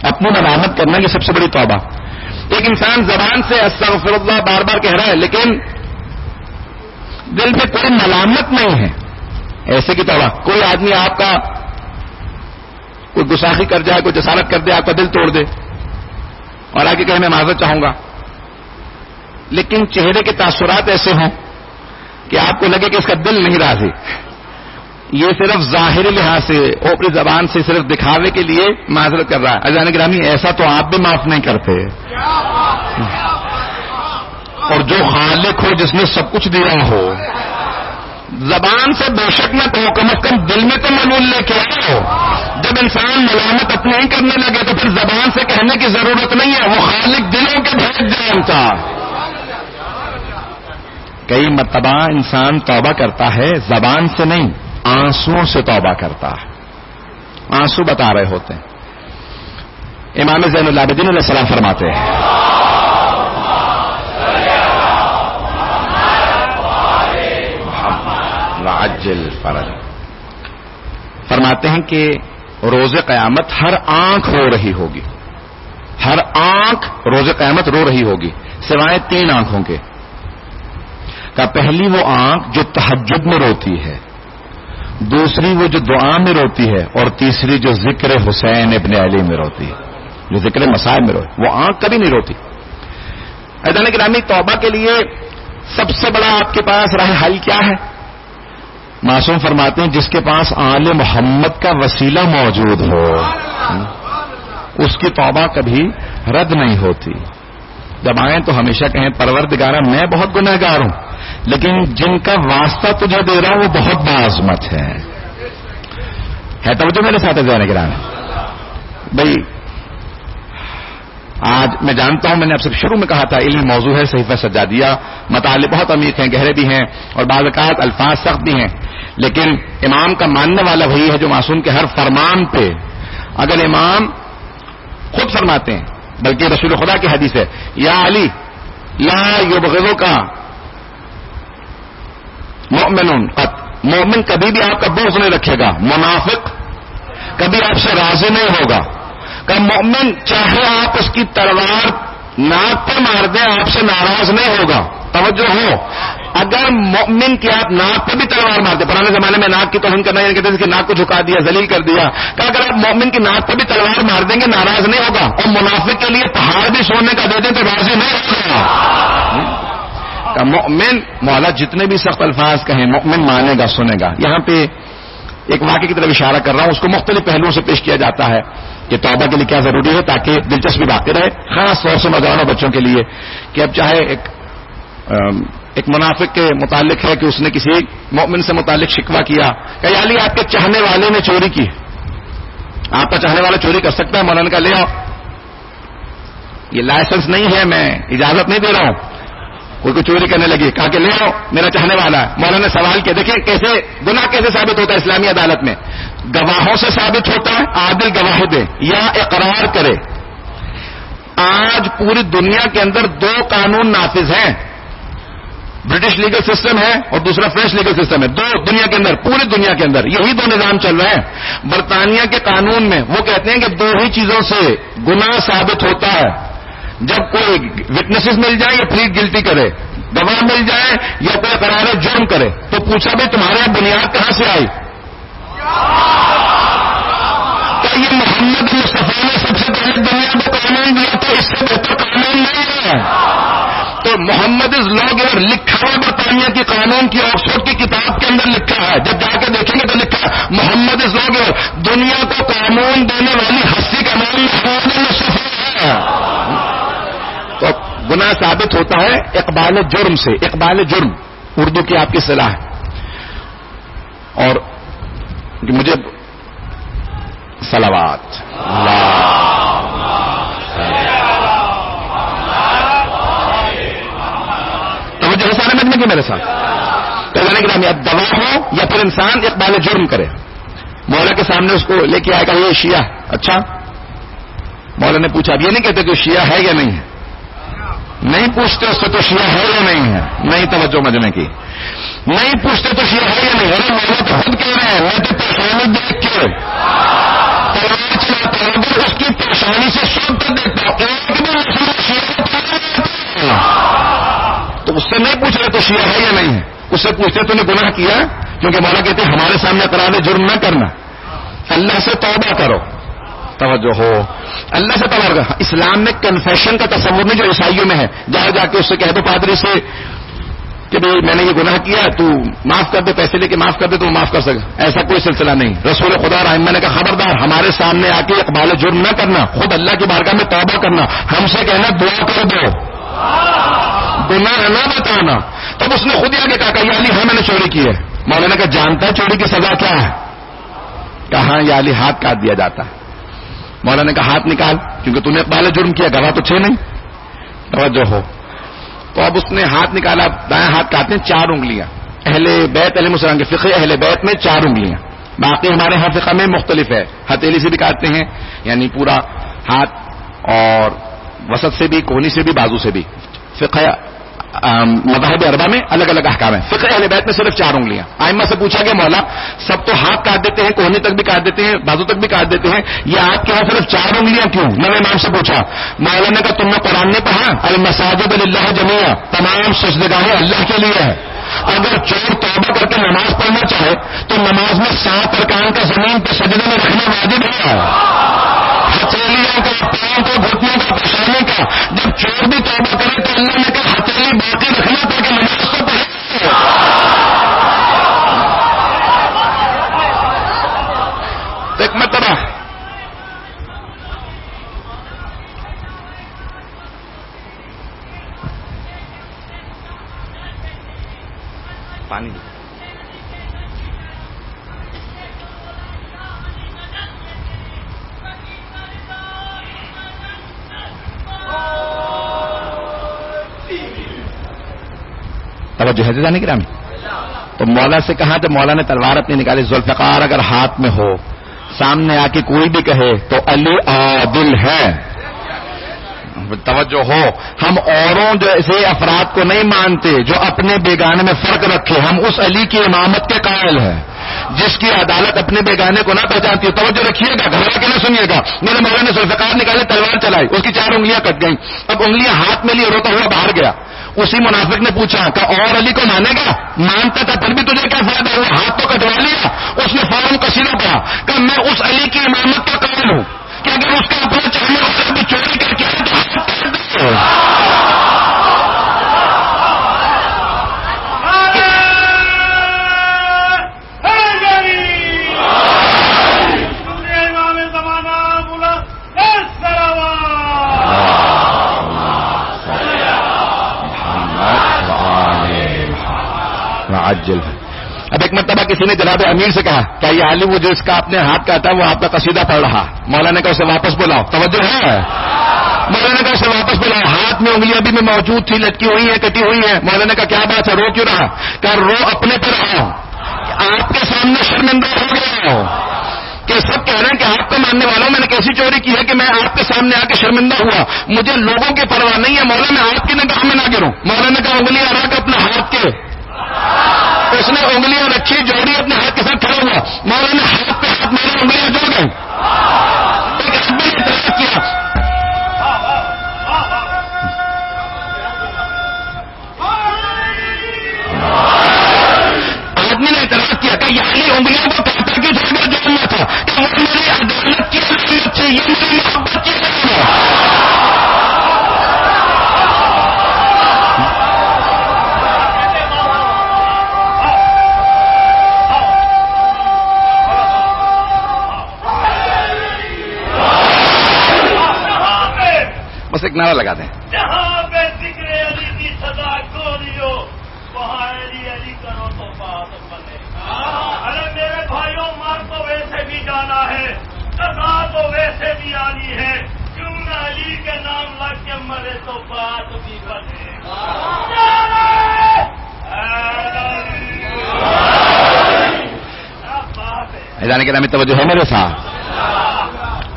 اپنی ملامت کرنا، یہ سب سے بڑی توبہ. ایک انسان زبان سے استغفر اللہ بار بار کہہ رہا ہے لیکن دل میں کوئی ملامت نہیں ہے، ایسے کی توبہ. کوئی آدمی آپ کا کوئی گستاخی کر جائے، کوئی جسارت کر دے، آپ کا دل توڑ دے اور آگے کہے میں معذرت چاہوں گا، لیکن چہرے کے تاثرات ایسے ہوں کہ آپ کو لگے کہ اس کا دل نہیں راضی، یہ صرف ظاہری لحاظ سے اوپری زبان سے صرف دکھاوے کے لیے معذرت کر رہا ہے. عزیزان گرامی ایسا تو آپ بھی معاف نہیں کرتے. اور جو خالق ہو، جس نے سب کچھ دیا ہو، زبان سے بے شک نہ کہو، کم از کم دل میں تو ملول لے کے آؤ. جب انسان ملامت اپنی ہی کرنے لگے تو پھر زبان سے کہنے کی ضرورت نہیں ہے، وہ خالق دلوں کے بھیج جانتا. کئی مرتبہ انسان توبہ کرتا ہے زبان سے نہیں، آنسوؤں سے توبہ کرتا ہے. آنسو بتا رہے ہوتے ہیں. امام زین العابدین علیہ السلام فرماتے ہیں فرماتے ہیں کہ روز قیامت ہر آنکھ رو رہی ہوگی، ہر آنکھ روز قیامت رو رہی ہوگی سوائے 3 آنکھوں کے. کہ پہلی وہ آنکھ جو تہجد میں روتی ہے، دوسری وہ جو دعا میں روتی ہے، اور تیسری جو ذکر حسین ابن علی میں روتی ہے، جو ذکر مسائب میں روتی. وہ آنکھ کبھی نہیں روتی. عزیزان گرامی توبہ کے لیے سب سے بڑا آپ کے پاس راہ حل کیا ہے؟ معصوم فرماتے ہیں جس کے پاس آل محمد کا وسیلہ موجود ہو اس کی توبہ کبھی رد نہیں ہوتی. جب آئیں تو ہمیشہ کہیں پروردگارا میں بہت گنہگار ہوں لیکن جن کا واسطہ تجھے دے رہا ہوں وہ بہت باعظمت ہے. توجہ میرے ساتھ ہے گرامی. بھائی آج میں جانتا ہوں، میں نے آپ سے شروع میں کہا تھا علمی موضوع ہے، صحیفہ سجادیہ، مطالب بہت عمیق ہیں، گہرے بھی ہیں اور بعض اوقات الفاظ سخت بھی ہیں، لیکن امام کا ماننے والا وہی ہے جو معصوم کے ہر فرمان پہ، اگر امام خود فرماتے ہیں، بلکہ رسول خدا کی حدیث ہے، یا علی لا یبغضک مؤمن قط، مومن کبھی بھی آپ کا بغض نہیں رکھے گا، منافق کبھی آپ سے راضی نہیں ہوگا، کہ مومن چاہے آپ اس کی تلوار ناک پر مار دیں آپ سے ناراض نہیں ہوگا. توجہ ہو، اگر مومن کی آپ ناک پہ بھی تلوار مار دیں، پرانے زمانے میں ناک کی توہین کرنا یہ کہتے تھے کہ ناک کو جھکا دیا، ذلیل کر دیا، کہ اگر آپ مومن کی ناک پہ بھی تلوار مار دیں گے ناراض نہیں ہوگا، اور منافق کے لیے پہاڑ بھی سونے کا دے دیں تو راضی نہیں ہوگا. کہ مومن مولا جتنے بھی سخت الفاظ کہیں مومن مانے گا سنے گا. یہاں پہ ایک واقعے کی طرف اشارہ کر رہا ہوں، اس کو مختلف پہلوؤں سے پیش کیا جاتا ہے کہ توبہ کے لیے کیا ضروری ہے تاکہ دلچسپی باقی رہے، خاص طور سے نوجوانوں بچوں کے لیے، کہ اب چاہے ایک منافق کے متعلق ہے کہ اس نے کسی مومن سے متعلق شکوہ کیا کہ یا علی آپ کے چاہنے والے نے چوری کی، آپ کا چاہنے والا چوری کر سکتا ہے، مولانا کا لے آؤ، یہ لائسنس نہیں ہے، میں اجازت نہیں دے رہا ہوں، کوئی چوری کرنے لگی، کہا کہ لے آؤ میرا چاہنے والا ہے. مولانا نے سوال کیا، دیکھیں کیسے گناہ کیسے ثابت ہوتا ہے اسلامی عدالت میں، گواہوں سے ثابت ہوتا ہے، عادل گواہ دے یا اقرار کرے. آج پوری دنیا کے اندر دو قانون نافذ ہیں، برٹش لیگل سسٹم ہے اور دوسرا فرینچ لیگل سسٹم ہے. دو دنیا کے اندر، پوری دنیا کے اندر یہی دو نظام چل رہے ہیں. برطانیہ کے قانون میں وہ کہتے ہیں کہ دو ہی چیزوں سے گناہ ثابت ہوتا ہے، جب کوئی وٹنسز مل جائے یا پلیڈ گلٹی کرے، گواہ مل جائے یا کوئی قرار جرم کرے. تو پوچھا بھی تمہارے یہاں بنیاد کہاں سے آئی؟ کیا یہ محمد مصطفیٰ نے سب سے پہلے دنیا کو قانون دیا تو اس سے بہتر قانون نہیں ہے؟ تو محمد از لا گیور لکھا ہوا برطانیہ کی قانون کی آکسفورڈ کی کتاب کے اندر لکھا ہے، جب جا کے دیکھیں گے تو لکھا ہے محمد از لا گیور، دنیا کو قانون دینے والی ہستی کا نام محمد مصطفیٰ ہے. تو گناہ ثابت ہوتا ہے اقبال جرم سے، اقبال جرم اردو کی آپ کی اصطلاح ہے. اور مجھے صلوات توجہ سارے مجمع کی میرے ساتھ. تو یعنی کہ یا دوا ہو یا پھر انسان اقبال جرم کرے. مولا کے سامنے اس کو لے کے آئے گا یہ شیعہ، اچھا مولا نے پوچھا، اب یہ نہیں کہتے کہ شیعہ ہے یا نہیں ہے، نہیں پوچھتے اس سے تو شیعہ ہے یا نہیں ہے، نہیں توجہ مجمع کی، نہیں پوچھتے تو شیعہ ہے یا نہیں. ارے مولا تو خود کہہ رہے ہیں میں تو پریشانی دیکھ کے تلوار چلاتا ہوں، اگر اس کی پریشانی سے سن کر دیکھتا ہوں ایک بھی تو اس سے نہیں پوچھ رہے تو شیعہ ہے یا نہیں ہے، اس سے پوچھتے تو نے گناہ کیا، کیونکہ مولا کہتے ہیں ہمارے سامنے قرار جرم نہ کرنا، اللہ سے توبہ کرو. توجہ ہو، اللہ سے توبہ کرو. اسلام میں کنفیشن کا تصور نہیں جو عیسائیوں میں ہے، جہاں جا کے اس سے کہہ دو پادری سے کہ بھائی میں نے یہ گناہ کیا تو معاف کر دے، پیسے لے کے معاف کر دے تو وہ معاف کر سکے، ایسا کوئی سلسلہ نہیں. رسول خدا رحمہ نے کہا خبردار ہمارے سامنے آ کے اقبال جرم نہ کرنا، خود اللہ کی بارگاہ میں توبہ کرنا، ہم سے کہنا دعا کر دو، گناہ نہ بتانا. تب اس نے خود ہی آگے کہا کہ یا علی ہاں میں نے چوری کی ہے. مولانا نے کہا جانتا ہے چوری کی سزا کیا ہے؟ کہا یا علی ہاتھ کاٹ دیا جاتا ہے. مولانا نے کہا ہاتھ نکال، کیونکہ تم نے اقبال جرم کیا، گواہ تو چھ نہیں. توجہ ہو. تو اب اس نے ہاتھ نکالا، دائیں ہاتھ کاٹتے ہیں 4 انگلیاں، اہل بیت علیہ السلام کے فقہ اہل بیت میں 4 انگلیاں، باقی ہمارے ہاں فقہ میں مختلف ہے، ہتھیلی سے بھی کاٹتے ہیں یعنی پورا ہاتھ، اور وسط سے بھی، کونی سے بھی، بازو سے بھی. فقہ مذاہب اربع میں الگ الگ احکام ہیں. فقہ اہل بیت میں صرف 4 انگلیاں. ائمہ سے پوچھا گیا مولا سب تو ہاتھ کاٹ دیتے ہیں، کوہنی تک بھی کاٹ دیتے ہیں، بازو تک بھی کاٹ دیتے ہیں، یہ آپ کے یہاں صرف 4 انگلیاں کیوں؟ نویں امام سے پوچھا. مولا نے کہا تم نے قرآن نہیں پڑھا المساجد للہ جمیعا، تمام سجدگاہیں اللہ کے لیے ہے. اگر چور توبہ کر کے نماز پڑھنا چاہے تو نماز میں 7 ارکان کا زمین پہ سجدے میں رکھنا واجب ہے، ہتھیلیوں کا، پاؤں کا، گھٹنوں کا، پیشانی کا. جب چور بھی توبہ کرے تو اللہ نے کہا ہتھیلی باقی رکھنا تاکہ نماز کو پڑھے. ایک مرتبہ پانی توجہ ہے جانے کی رامی. تو مولا سے کہا تو مولا نے تلوار اپنی نکالی. ذوالفقار اگر ہاتھ میں ہو, سامنے آ کے کوئی بھی کہے تو علی عادل ہے. توجہ ہو, ہم اوروں جیسے افراد کو نہیں مانتے جو اپنے بیگانے میں فرق رکھے. ہم اس علی کی امامت کے قائل ہیں جس کی عدالت اپنے بیگانے کو نہ پہچانتی ہے. توجہ رکھیے گا, گھبرا کے نہ سنیے گا. میرے مولا نے ذوالفقار نکالے, تلوار چلائی, اس کی 4 انگلیاں کٹ گئیں. اب انگلیاں ہاتھ میں لی, روتا ہوا باہر گیا. اسی منافق نے پوچھا کہ اور علی کو مانے گا؟ مانتا تھا پھر بھی تجھے کیا فائدہ ہوا؟ ہاتھ تو کٹوا لیا. اس نے فوراً قصیدہ پڑھا کہ میں اس علی کی امامت کا قائل ہوں کہ اگر اس کا اپنا چاہنے والا بھی چوری کر کے عجل. اب ایک مرتبہ کسی نے جناب امیر سے کہا کیا یہ عالم وہ جو اس کا اپنے ہاتھ کا تھا وہ آپ کا قصیدہ پڑھ رہا؟ مولانا نے کہا اسے واپس بلاؤ. توجہ ہے؟ مولانا نے کہا اسے واپس بلاؤ. ہاتھ میں انگلیاں بھی میں موجود تھی, لٹکی ہوئی ہیں, کٹی ہوئی ہیں. مولانا نے کہا کیا بات ہے, رو کیوں رہا؟ کہ رو اپنے پر رہا ہوں, آپ کے سامنے شرمندہ ہو گیا ہوں کہ سب کہہ رہے ہیں کہ آپ کو ماننے والوں میں نے کیسی چوری کی ہے کہ میں آپ کے سامنے آ کے شرمندہ ہوا. مجھے لوگوں کی پرواہ نہیں ہے مولا, میں آپ کی نگاہ میں نہ گروں. مولانا نے کہا انگلیاں رکھ اپنے ہاتھ کے. اس نے انگلیاں رکھی, جوڑی اپنے ہاتھ کے ساتھ کھڑا ہوا. مولا نے ہاتھ پہ ہاتھ مارا, انگلیاں جوڑ گئی. ایک آدمی نے اعتراض کیا, کہ یعنی انگلیوں کو کاٹا کی جگہ جوڑنا تھا کہ وہ میری عدالت کی علامت تھی, یہ میری محبت کی علامت ہے. بس ایک نعرہ لگا دیں, جہاں پہ ذکر علی کی سزا گولی ہو وہاں علی علی کرو تو بات بنے. ارے میرے بھائیوں, مار تو ویسے بھی جانا ہے, سزا تو ویسے بھی آنی ہے, کیوں نہ علی کے نام لگ کے مرے تو بات بھی بنے. جانے کے نام میں توجہ ہے میرے ساتھ.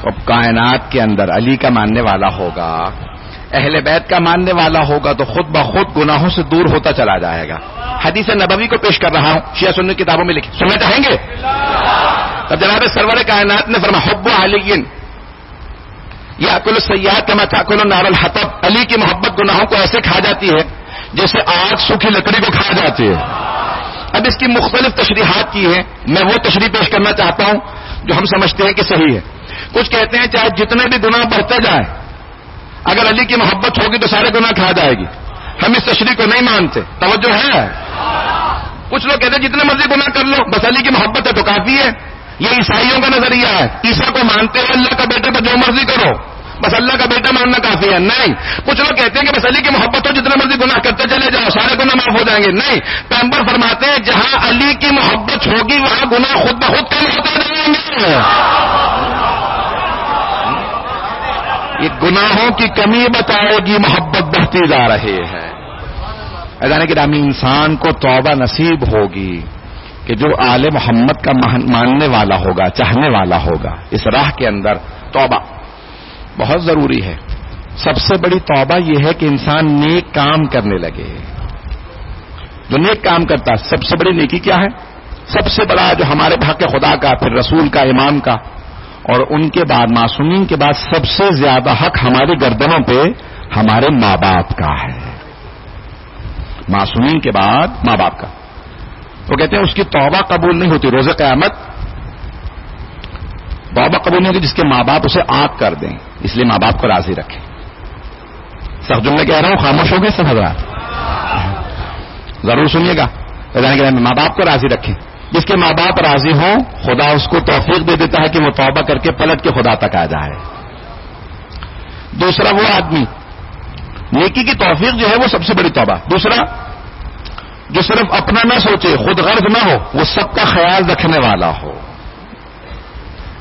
اب کائنات کے اندر علی کا ماننے والا ہوگا, اہل بیت کا ماننے والا ہوگا تو خود بخود گناہوں سے دور ہوتا چلا جائے گا. حدیث نبوی کو پیش کر رہا ہوں, شیعہ سنی کتابوں میں لکھی, سننا چاہیں گے؟ تب جناب سرور کائنات نے فرمایا حب علی یاکل السیئات کما تاکل النار الحطب. علی کی محبت گناہوں کو ایسے کھا جاتی ہے جیسے آگ سوکھی لکڑی کو کھا جاتی ہے. اب اس کی مختلف تشریحات کی ہیں, میں وہ تشریح پیش کرنا چاہتا ہوں جو ہم سمجھتے ہیں کہ صحیح ہے. کچھ کہتے ہیں چاہے جتنے بھی گناہ بڑھتے جائیں, اگر علی کی محبت ہوگی تو سارے گناہ کھا جائے گی. ہم اس تشریح کو نہیں مانتے. توجہ ہے؟ کچھ لوگ کہتے ہیں جتنے مرضی گناہ کر لو, بس علی کی محبت ہے تو کافی ہے. یہ عیسائیوں کا نظریہ ہے. عیسیٰ کو مانتے ہو, اللہ کا بیٹے پر جو مرضی کرو, بس اللہ کا بیٹا ماننا کافی ہے. نہیں, کچھ لوگ کہتے ہیں کہ بس علی کی محبت ہو, جتنے مرضی گناہ کرتے چلے جاؤ, سارے گناہ معاف ہو جائیں گے. نہیں, پیغمبر فرماتے ہیں جہاں علی کی محبت ہوگی وہاں گناہ خود بخود کم ہوتے جائیں گے. یہ گناہوں کی کمی بتائے گی, محبت بڑھتی جا رہی ہے. یعنی کہ رامی انسان کو توبہ نصیب ہوگی کہ جو آل محمد کا ماننے والا ہوگا, چاہنے والا ہوگا. اس راہ کے اندر توبہ بہت ضروری ہے. سب سے بڑی توبہ یہ ہے کہ انسان نیک کام کرنے لگے. جو نیک کام کرتا ہے, سب سے بڑی نیکی کیا ہے؟ سب سے بڑا جو ہمارے حق خدا کا, پھر رسول کا, امام کا, اور ان کے بعد معصومین کے بعد سب سے زیادہ حق ہماری گردنوں پہ ہمارے ماں باپ کا ہے. معصومین کے بعد ماں باپ کا. وہ کہتے ہیں اس کی توبہ قبول نہیں ہوتی روز قیامت. توبہ قبول نہیں ہوتی جس کے ماں باپ اسے آگ کر دیں. اس لیے ماں باپ کو راضی رکھیں. سخت جملے کہہ رہا ہوں, خاموش ہو گئے سب حضرات, ضرور سنیے گا. ماں باپ کو راضی رکھیں. جس کے ماں باپ راضی ہوں خدا اس کو توفیق دے دیتا ہے کہ وہ توبہ کر کے پلٹ کے خدا تک آ جائے. دوسرا وہ آدمی, نیکی کی توفیق جو ہے وہ سب سے بڑی توبہ. دوسرا جو صرف اپنا نہ سوچے, خود غرض نہ ہو, وہ سب کا خیال رکھنے والا ہو,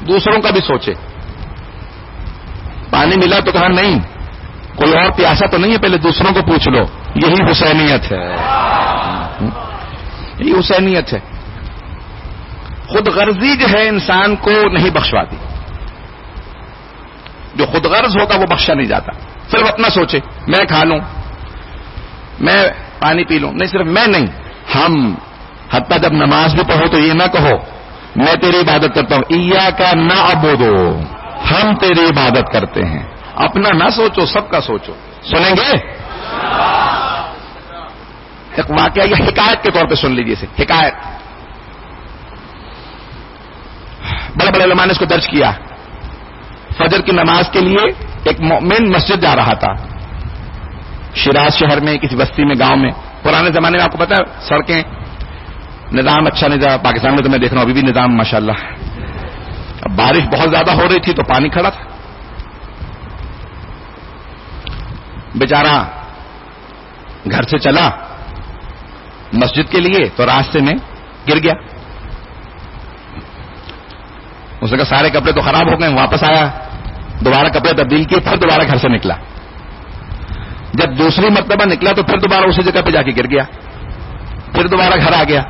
دوسروں کا بھی سوچے. پانی ملا تو کہا نہیں, کوئی اور پیاسا تو نہیں ہے, پہلے دوسروں کو پوچھ لو. یہی حسینیت ہے. یہ حسینیت ہے. خود غرضی جو ہے انسان کو نہیں بخشواتی. جو خود غرض ہوگا وہ بخشا نہیں جاتا. صرف اپنا سوچے میں کھا لوں, میں پانی پی لوں, نہیں صرف میں نہیں, ہم. حتیٰ جب نماز بھی پڑھو تو یہ نہ کہو میں تیری عبادت کرتا ہوں, ایاک نعبد, ہم تیری عبادت کرتے ہیں. اپنا نہ سوچو, سب کا سوچو. سنیں گے ایک واقعہ, یہ حکایت کے طور پہ سن لیجیے. حکایت بڑے بڑے علماء نے اس کو درج کیا. فجر کی نماز کے لیے ایک مومن مسجد جا رہا تھا, شیراز شہر میں, کسی بستی میں, گاؤں میں. پرانے زمانے میں آپ کو پتا ہے سڑکیں نظام اچھا نہیں تھا. پاکستان میں تو میں دیکھ رہا ہوں ابھی بھی نظام ماشاءاللہ. اب بارش بہت زیادہ ہو رہی تھی تو پانی کھڑا تھا. بیچارہ گھر سے چلا مسجد کے لیے تو راستے میں گر گیا. اس نے کہا سارے کپڑے تو خراب ہو گئے. واپس آیا, دوبارہ کپڑے تبدیل کیے, پھر دوبارہ گھر سے نکلا. جب دوسری مرتبہ نکلا تو پھر دوبارہ اسی جگہ پہ جا کے گر گیا. پھر دوبارہ گھر آ گیا.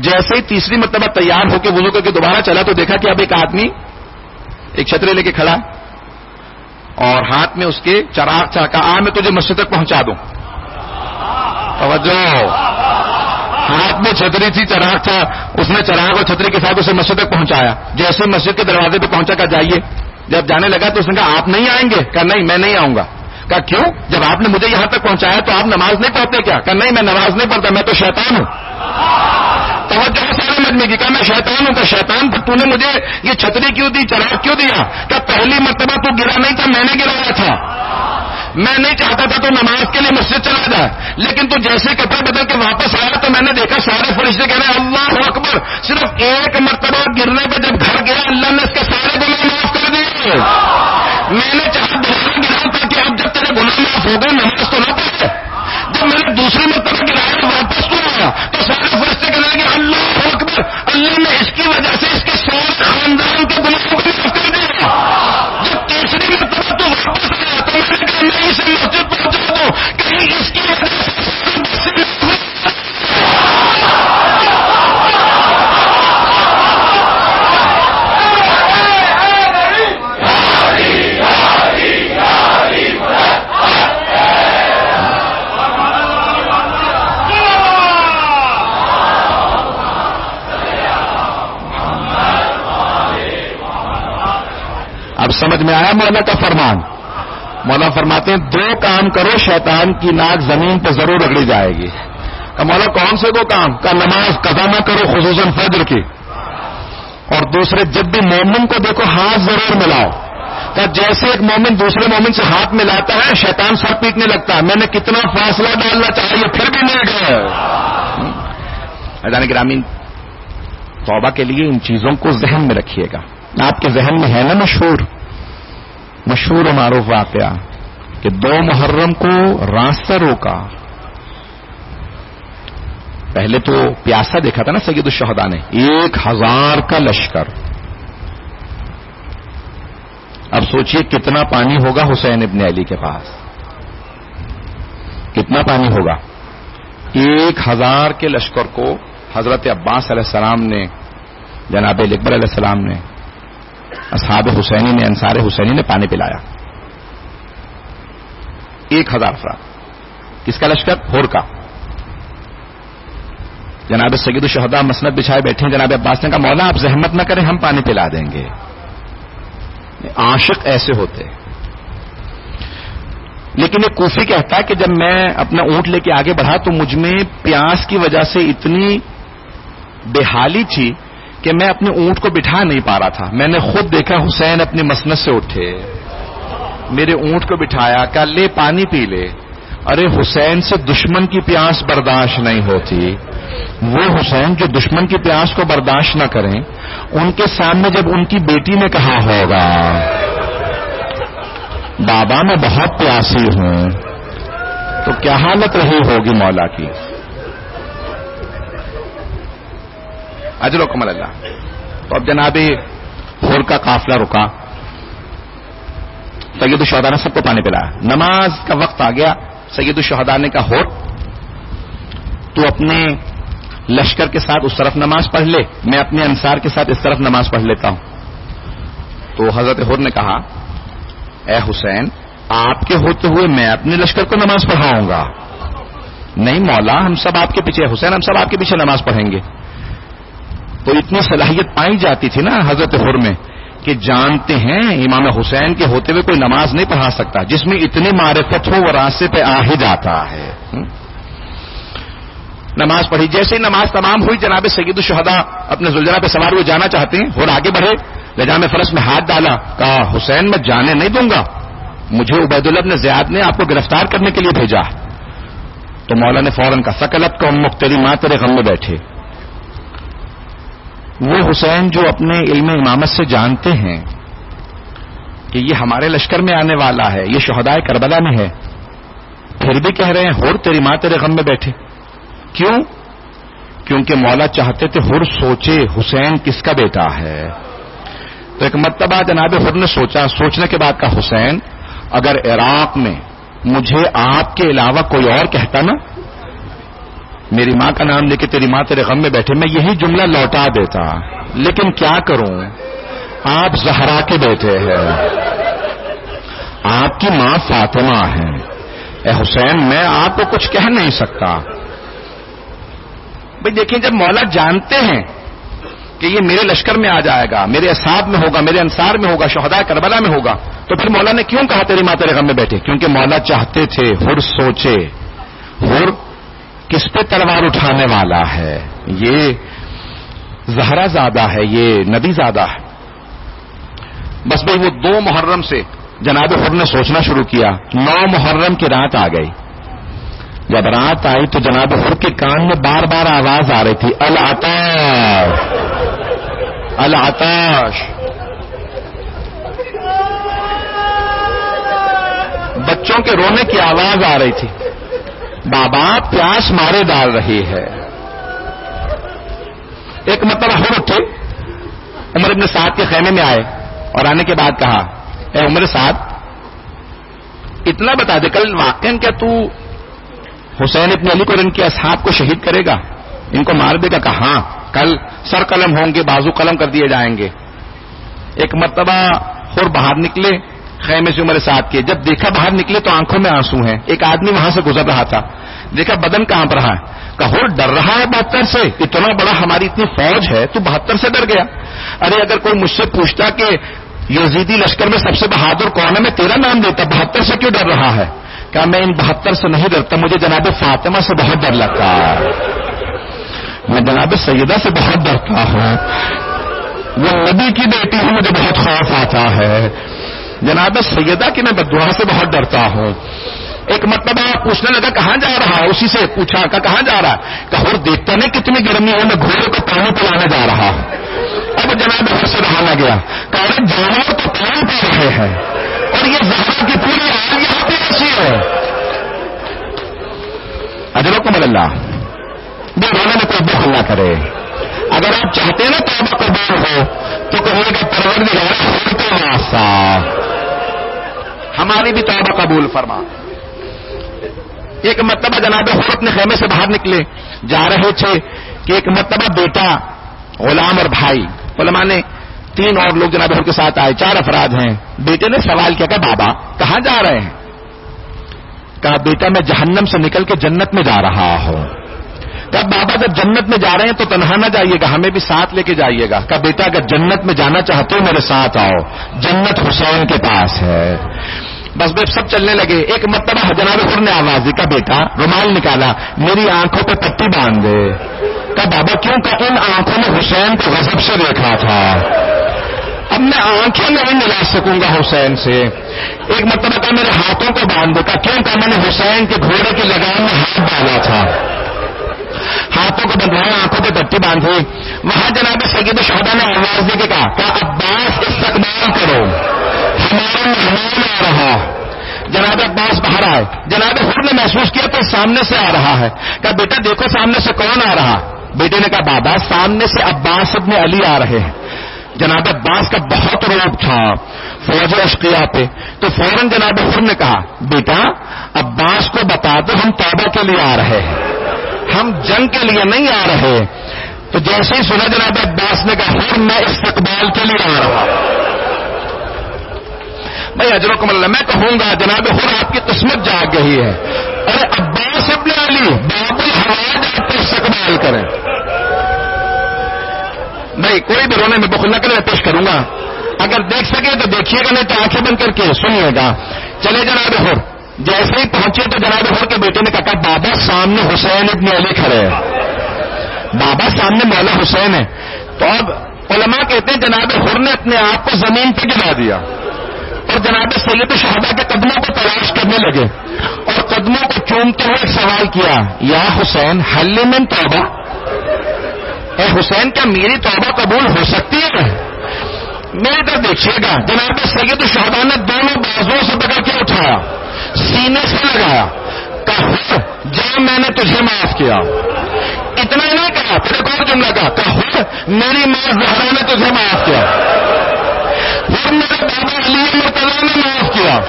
جیسے ہی تیسری مرتبہ تیار ہو کے وضو کر کے دوبارہ چلا تو دیکھا کہ اب ایک آدمی ایک چھتری لے کے کھڑا اور ہاتھ میں اس کے چراغ تھا. کہا میں تجھے مسجد تک پہنچا دوں. توجہ, ہاتھ میں چھتری تھی, چراغ تھا, اس نے چراغ اور چھتری کے ساتھ اسے مسجد تک پہنچایا. جیسے مسجد کے دروازے پہ پہنچا, کہا جائیے. جب جانے لگا تو اس نے کہا آپ نہیں آئیں گے؟ کہا نہیں میں نہیں آؤں گا. کہا کیوں؟ جب آپ نے مجھے یہاں تک پہنچایا تو آپ نماز نہیں پڑھتے کیا؟ کہا نہیں میں نماز نہیں پڑھتا, میں تو شیطان ہوں. توجہ سارے مجمع کی. کہا میں شیطان ہوں. کہا شیطان تو نے مجھے یہ چھتری کیوں دی, چراغ کیوں دیا؟ کہا پہلی مرتبہ تو گرا نہیں تھا, میں نے گرایا تھا. میں نہیں چاہتا تھا تو نماز کے لیے مسجد چلا جائے, لیکن تو جیسے کپڑے بدل کے واپس آیا تو میں نے دیکھا سارے فرشتے کہہ رہے ہیں اللہ اکبر. صرف ایک مرتبہ گرنے پہ جب گھر گیا اللہ نے اس کے سارے گناہ معاف کر دیے. میں نے چاہا دوبارہ گراؤں تاکہ اب جب تیرے گناہ معاف ہو گئے نماز تو نہ پڑھے. جب میں نے دوسری مرتبہ گرایا واپس کو آیا تو سارے فرشتے کہنے لگے اللہ اکبر, اللہ نے اس کی وجہ سے اس کے سارے خاندان کے گناہوں کو معاف کر دیا. جب تیسری مرتبہ تو واپس آیا تو میں نے کہا میں اسے مسجد پہنچا دوں کہیں اس کی وجہ سے. اب سمجھ میں آیا مولا کا فرمان؟ مولا فرماتے ہیں دو کام کرو شیطان کی ناک زمین پہ ضرور رگڑی جائے گی. کہ مولا کون سے دو کام؟ کہ نماز قضا نہ کرو خصوصاً فجر کی, اور دوسرے جب بھی مومن کو دیکھو ہاتھ ضرور ملاؤ. کہ جیسے ایک مومن دوسرے مومن سے ہاتھ ملاتا ہے شیطان سر پیٹنے لگتا ہے. میں نے کتنا فاصلہ ڈالنا چاہیے پھر بھی نہیں گئے. حضرات گرامی توبہ کے لیے ان چیزوں کو ذہن میں رکھیے گا. آپ کے ذہن میں ہے نا مشہور و معروف واقعہ کہ 2 محرم کو راستہ روکا. پہلے تو پیاسا دیکھا تھا نا سید الشہداء نے, 1000 کا لشکر. اب سوچئے کتنا پانی ہوگا حسین ابن علی کے پاس, کتنا پانی ہوگا. 1000 کے لشکر کو حضرت عباس علیہ السلام نے, جناب اکبر علیہ السلام نے, اصحاب حسینی نے, انصار حسینی نے پانی پلایا. 1000 افراد. کس کا لشکر؟ ہور کا. جناب سید الشہداء مسند بچھائے بیٹھے ہیں. جناب عباس نے کہا مولا آپ زحمت نہ کریں, ہم پانی پلا دیں گے. عاشق ایسے ہوتے. لیکن یہ کوفی کہتا ہے کہ جب میں اپنا اونٹ لے کے آگے بڑھا تو مجھ میں پیاس کی وجہ سے اتنی بےحالی تھی کہ میں اپنے اونٹ کو بٹھا نہیں پا رہا تھا. میں نے خود دیکھا حسین اپنی مسند سے اٹھے, میرے اونٹ کو بٹھایا, کہا لے پانی پی لے. ارے حسین سے دشمن کی پیاس برداشت نہیں ہوتی. وہ حسین جو دشمن کی پیاس کو برداشت نہ کریں, ان کے سامنے جب ان کی بیٹی نے کہا ہوگا بابا میں بہت پیاسی ہوں, تو کیا حالت رہی ہوگی مولا کی. اجر و کمل اللہ. تو اب جناب ہور کا قافلہ رکا, سید الشہداء نے سب کو پانی پلایا. نماز کا وقت آ گیا. سید الشہداء نے کہا ہور تو اپنے لشکر کے ساتھ اس طرف نماز پڑھ لے، میں اپنے انصار کے ساتھ اس طرف نماز پڑھ لیتا ہوں. تو حضرت حر نے کہا اے حسین آپ کے ہوتے ہوئے میں اپنے لشکر کو نماز پڑھاؤں گا؟ نہیں مولا، ہم سب آپ کے پیچھے، حسین ہم سب آپ کے پیچھے نماز پڑھیں گے. تو اتنی صلاحیت پائی جاتی تھی نا حضرت حر میں کہ جانتے ہیں امام حسین کے ہوتے ہوئے کوئی نماز نہیں پڑھا سکتا. جس میں اتنی معرفت ہو وہ راستے پہ آ ہی جاتا ہے. نماز پڑھی، جیسے ہی نماز تمام ہوئی جناب سید الشہداء اپنے زلجنہ پہ سوار ہوئے جانا چاہتے ہیں اور آگے بڑھے، لجام فرس میں ہاتھ ڈالا، کہا حسین میں جانے نہیں دوں گا، مجھے عبید اللہ بن زیاد نے آپ کو گرفتار کرنے کے لیے بھیجا. تو مولا نے فوراً کہا سکلت کو مختری ماں تیرے غم میں بیٹھے. وہ حسین جو اپنے علم امامت سے جانتے ہیں کہ یہ ہمارے لشکر میں آنے والا ہے، یہ شہداء کربلا میں ہے، پھر بھی کہہ رہے ہیں حر تیری ماں تیرے غم میں بیٹھے. کیوں؟ کیونکہ مولا چاہتے تھے حر سوچے حسین کس کا بیٹا ہے. تو ایک مرتبہ جناب حر نے سوچا، سوچنے کے بعد کہا حسین اگر عراق میں مجھے آپ کے علاوہ کوئی اور کہتا نا میری ماں کا نام لے کے تیری ماں تیرے غم میں بیٹھے، میں یہی جملہ لوٹا دیتا، لیکن کیا کروں آپ زہرا کے بیٹے ہیں، آپ کی ماں فاطمہ ہے، اے حسین میں آپ کو کچھ کہہ نہیں سکتا. بھئی دیکھیں جب مولا جانتے ہیں کہ یہ میرے لشکر میں آ جائے گا، میرے اصحاب میں ہوگا، میرے انصار میں ہوگا، شہداء کربلا میں ہوگا، تو پھر مولا نے کیوں کہا تیری ماں تیرے غم میں بیٹھے؟ کیونکہ مولا چاہتے تھے حر سوچے حر کس پہ تلوار اٹھانے والا ہے، یہ زہرا زادہ ہے، یہ نبی زادہ ہے. بس بھئی وہ 2 محرم سے جناب حر نے سوچنا شروع کیا. 9 محرم کی رات آ گئی. جب رات آئی تو جناب حر کے کان میں بار بار آواز آ رہی تھی العطاش العطاش. بچوں کے رونے کی آواز آ رہی تھی، بابا پیاس مارے ڈال رہی ہے. ایک مرتبہ حر اٹھے، عمر ابن سعد کے خیمے میں آئے اور آنے کے بعد کہا اے عمر سعد اتنا بتا دے کل واقعا کیا تو حسین ابن علی کو اور ان کے اصحاب کو شہید کرے گا، ان کو مار دے گا؟ کہا ہاں کل سر قلم ہوں گے، بازو قلم کر دیے جائیں گے. ایک مرتبہ حر باہر نکلے خیمے سے عمر سعد کے، جب دیکھا باہر نکلے تو آنکھوں میں آنسو ہیں. ایک آدمی وہاں سے گزر رہا تھا، دیکھا بدن کانپ رہا ہے، کہا حر ڈر رہا ہے 72 سے؟ اتنا بڑا ہماری اتنی فوج ہے تو 72 سے ڈر گیا؟ ارے اگر کوئی مجھ سے پوچھتا کہ یزیدی لشکر میں سب سے بہادر کون ہے میں تیرا نام دیتا، 72 سے کیوں ڈر رہا ہے؟ کہا میں ان 72 سے نہیں ڈرتا، مجھے جناب فاطمہ سے بہت ڈر لگتا ہے، میں جناب سیدہ سے بہت ڈرتا ہوں، وہ نبی کی بیٹی ہے، مجھے بہت خوف آتا ہے، جناب سیدہ کی میں بددعا سے بہت ڈرتا ہوں. ایک مرتبہ پوچھنے لگا کہاں جا رہا ہے، اسی سے پوچھا کہ کہاں جا رہا ہے؟ کہ حر دیکھتا نہیں کتنی گرمی ہے، میں گھوڑے کو پانی پلانے جا رہا ہوں. اب جناب حر سے رہا نہ گیا، کہ جانور تو پانی پی رہے ہیں اور یہ زہرا کی پوری آگ یہاں پہ ایسی ہے. اجرکم اللہ، بے رونے میں کوئی دخل نہ کرے. اگر آپ چاہتے ہیں نا توبہ قبول ہو تو کہیے کہ پروردگار حر کا واسطہ ہماری بھی توبہ قبول فرما. ایک مرتبہ جناب حر اپنے خیمے سے باہر نکلے، جا رہے تھے کہ ایک مرتبہ بیٹا، غلام اور بھائی، علماء نے 3 اور لوگ جناب حر کے ساتھ آئے، 4 افراد ہیں. بیٹے نے سوال کیا کہ بابا کہاں جا رہے ہیں؟ کہا بیٹا میں جہنم سے نکل کے جنت میں جا رہا ہوں. کہا بابا جب جنت میں جا رہے ہیں تو تنہا نہ جائیے گا، ہمیں بھی ساتھ لے کے جائیے گا. کہا بیٹا اگر جنت میں جانا چاہتے ہو میرے ساتھ آؤ، جنت حسین کے پاس ہے. بس بے سب چلنے لگے. ایک مرتبہ جناب حر نے آواز دی، کہا بیٹا رومال نکالا، میری آنکھوں پہ پٹی باندھ دے. کہا بابا کیوں؟ کہا ان آنکھوں میں حسین کو غضب سے دیکھا تھا، اب میں آنکھیں نہیں ملا سکوں گا حسین سے. ایک مرتبہ کہا میرے ہاتھوں کو باندھ دو. کہا کیوں؟ کہا میں نے حسین کے گھوڑے کی لگام میں ہاتھ ڈالا تھا. ہاتھوں کو بندھوایا، آنکھوں پہ پٹی باندھی. وہاں جناب سید الشہداء نے آواز دے کے کہا کہ عباس استقبال کرو، ہمارا مہمان آ رہا. جناب عباس باہر آئے. جناب حر نے محسوس کیا تو سامنے سے آ رہا ہے. کہا بیٹا دیکھو سامنے سے کون آ رہا؟ بیٹے نے کہا بابا سامنے سے عباس ابن علی آ رہے ہیں. جناب عباس کا بہت روب تھا فوج اشقیاء پہ، تو فوراً جناب حر نے کہا بیٹا عباس کو بتا دو ہم توبہ کے لیے آ رہے ہیں، ہم جنگ کے لیے نہیں آ رہے. تو جیسے ہی سنا جناب عباس نے کہا حر میں استقبال کے لیے آ رہا. بھائی اجرکم اللہ، میں کہوں گا جناب حر آپ کی قسمت جاگ گئی ہے. ارے عباس ابن علی باب الحواج آپ کو استقبال کریں. بھائی کوئی بھی رونے میں بخل نہ کرے، میں پیش کروں گا. اگر دیکھ سکے تو دیکھیے گا، نہیں تو آنکھیں بند کر کے سنیے گا. چلے جناب حر جیسے ہی پہنچے تو جناب حر کے بیٹے نے کہا بابا سامنے حسین ابن علی کھڑے ہیں، بابا سامنے مولا حسین ہے. تو اب علماء کہتے ہیں جناب حر نے اپنے آپ کو زمین پہ گرا دیا اور جناب سید شہداء کے قدموں کو تلاش کرنے لگے اور قدموں کو چومتے ہوئے سوال کیا یا حسین حل من توبہ، اے حسین کیا میری توبہ قبول ہو سکتی ہے؟ میری طرف دیکھیے گا. جناب سید شہداء نے دونوں بازوؤں سے پکڑ کے اٹھایا، سینے سے لگایا، کہا جا میں نے تجھے معاف کیا. اتنا ہی نہیں کہا، پھر ایک اور جملہ کہا میری ماں زہرا نے تجھے معاف کیا، پھر میرے بابا علی مرتضیٰ نے معاف کیا،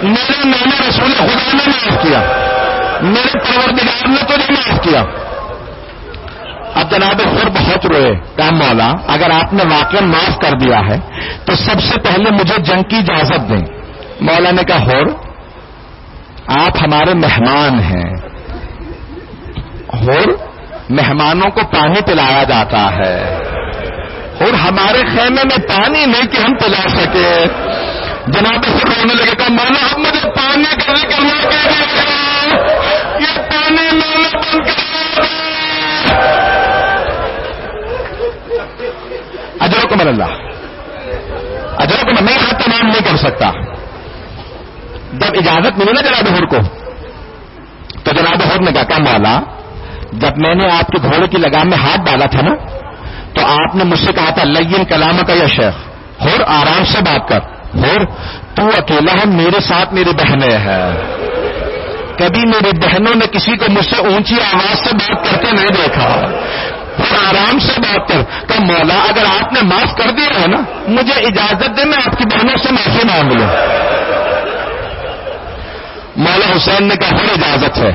میرے نانا رسول خدا نے معاف کیا، میرے پروردگار نے تجھے معاف کیا. اب جناب حر بہت روئے، کہا مولا اگر آپ نے واقعا معاف کر دیا ہے تو سب سے پہلے مجھے جنگ کی اجازت دیں. مولا نے کہا حر آپ ہمارے مہمان ہیں. حر مہمانوں کو پانی پلایا جاتا ہے، اور ہمارے خیمے میں پانی نہیں کہ ہم پلا سکے. جناب حر رونے لگے، کہا مولا اب مجھے پانی کا ذکر نہ کیجیے، یہ پانی میں نے بند کر. اجرکم اللہ، اجرکم میں یہاں تمام نہیں کر سکتا. جب اجازت ملی نا جناب حر کو تو جناب حر نے کہا مولا جب میں نے آپ کے گھوڑے کی لگام میں ہاتھ ڈالا تھا نا تو آپ نے مجھ سے کہا تھا لین کلام کا یا شیخ، حر آرام سے بات کر. حر تو اکیلا ہے، میرے ساتھ میری بہنیں ہیں. کبھی میری بہنوں نے کسی کو مجھ سے اونچی آواز سے بات کرتے نہیں دیکھا. پھر آرام سے بات کر. کہ مولا اگر آپ نے معاف کر دیا ہے نا مجھے اجازت دے میں آپ کی بہنوں سے معافی مانگ لوں. مولا حسین نے کہا حر اجازت ہے.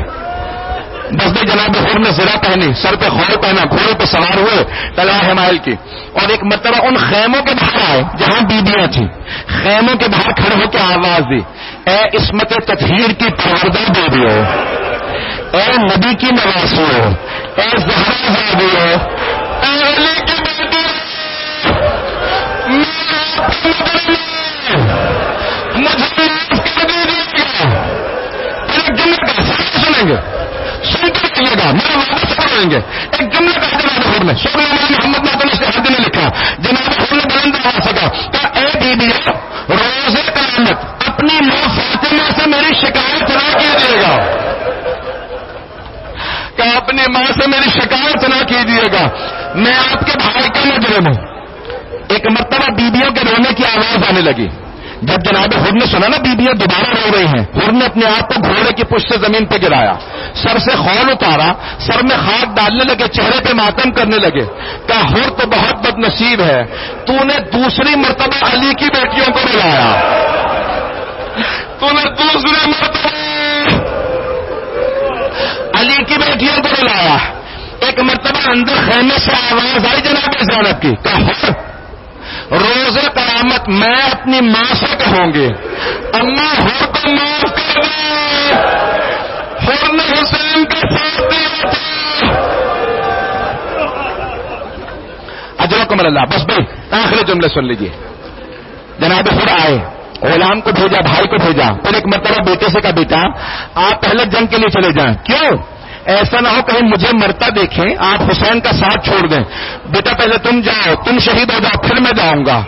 بس بھی جناب حر نے زرہ پہنی، سر پہ خور پہنا، گھوڑے پہ سوار ہوئے تلوار حمائل کی، اور ایک مرتبہ ان خیموں کے باہر آئے جہاں بیویاں تھیں. خیموں کے باہر کھڑے ہو کے آواز دی اے عصمت تطہیر کی پروردہ بیویو، اے نبی کی نواسیو، اے زہرا زادیو، اے علی کی بیٹی، مجھے معاف کر دیجیے. ایک جملے کا سنیں گے، سنتے رہیے گا، میرے واپس پڑھیں گے. ایک جملے کا جناب حر نے سورہ محمد محمد شہادی نے لکھا، جناب حر نے بلند آواز سے کہا اے بیویو روز قیامت اپنی ماں فاطمہ سے میری شکایت نہ کیجیے گا، کہ اپنی ماں سے میری شکایت نہ کیجیے گا، میں آپ کے بھائی کا مجرم ہوں. ایک مرتبہ بیویوں کے رونے کی آواز آنے لگی. جب جناب حر نے سنا نا بیویاں دوبارہ رو رہی ہیں، حر نے اپنے آپ کو گھوڑے کی پشت سے زمین پہ گرایا، سر سے خول اتارا، سر میں خاک ڈالنے لگے، چہرے پہ ماتم کرنے لگے. کہا حر تو بہت بد نصیب ہے، تو نے دوسری مرتبہ علی کی بیٹیوں کو رلایا، تو نے دوسری مرتبہ علی کی بیٹیوں کو رلایا. ایک مرتبہ اندر خیمے سے آواز آئی جناب زینب کی. کہا حر روز قیامت میں اپنی ماں سے کہوں گی اماں حر کو معاف کر دے، حر نے حسین کا ساتھ دیا تھا. اجرکم اللہ. بس بھائی آخری جملے سن لیجیے. جناب حر آئے، غلام کو بھیجا، بھائی کو بھیجا، پھر ایک مرتبہ بیٹے سے کہا بیٹا آپ پہلے جنگ کے لیے چلے جائیں. کیوں؟ ایسا نہ ہو کہیں مجھے مرتا دیکھیں، آپ حسین کا ساتھ چھوڑ دیں. بیٹا پہلے تم جاؤ، تم شہید ہو جاؤ، پھر میں جاؤں گا.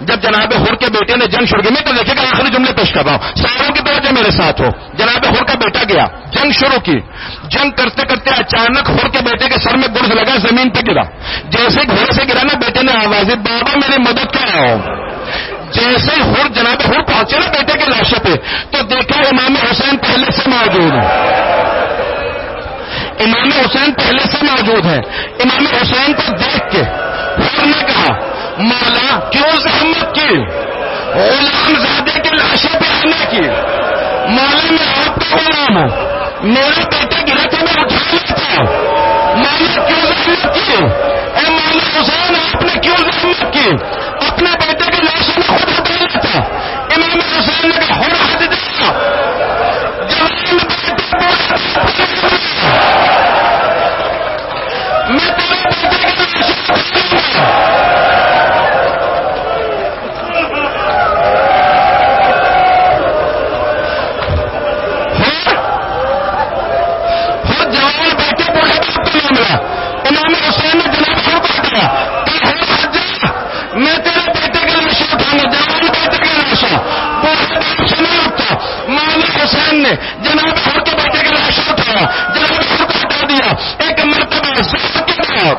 جب جناب حر کے بیٹے نے جنگ شروع کی، میں تو دیکھے گا آخری جملے پیش کر رہا ہوں، ساروں کی توجہ میرے ساتھ ہو. جناب حر کا بیٹا گیا، جنگ شروع کی. جنگ کرتے کرتے اچانک حر کے بیٹے کے سر میں گرز لگا، زمین پہ گرا. جیسے گھوڑے سے گرا نا بیٹے نے آواز دی بابا میری مدد کراؤ. جیسے حر جناب حر پہنچے نا بیٹے کے لاشے پہ تو دیکھا امام حسین پہلے سے موجود ہے. امام حسین پہلے سے موجود ہے. امام حسین کو دیکھ کے حر نے کہا مولا کیوں زحمت کی غلام زادے کے لاشے پہ آنے کی؟ مولا میں آپ کا غلام ہوں، میرا بیٹا گرا تھا میں اٹھا لیتا. مولا کیوں زحمت کی؟ اے مولا حسین آپ نے کیوں زحمت کی؟ اپنے بیٹے کے لاش میں خود ہٹانا تھا. امام حسین نے کہا ہو ہٹ جا، جوان میں تیرے بیٹے کے لاش ہٹاؤں گا. امام حسین نے جناب خود کو ہٹایا کہ میں تیرے بیٹے کے لاش اٹھانا، جوان بیٹے کے لاش سے نہیں اٹھتا. مولا حسین نے جناب خود کے بیٹے کے لاش اٹھایا، جناب خود کو ہٹا دیا. ایک مرتبہ زہر کے بعد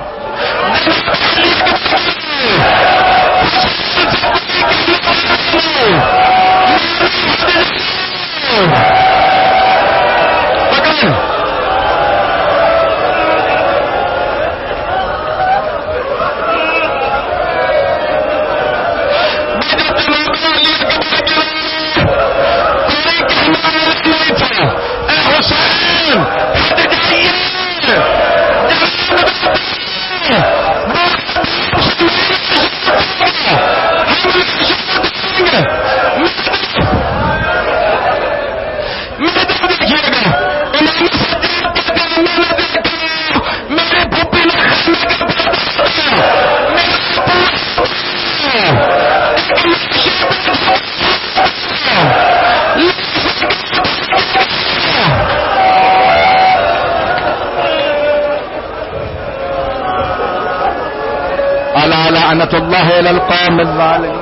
لعنت اللہ علی القوم الظالمین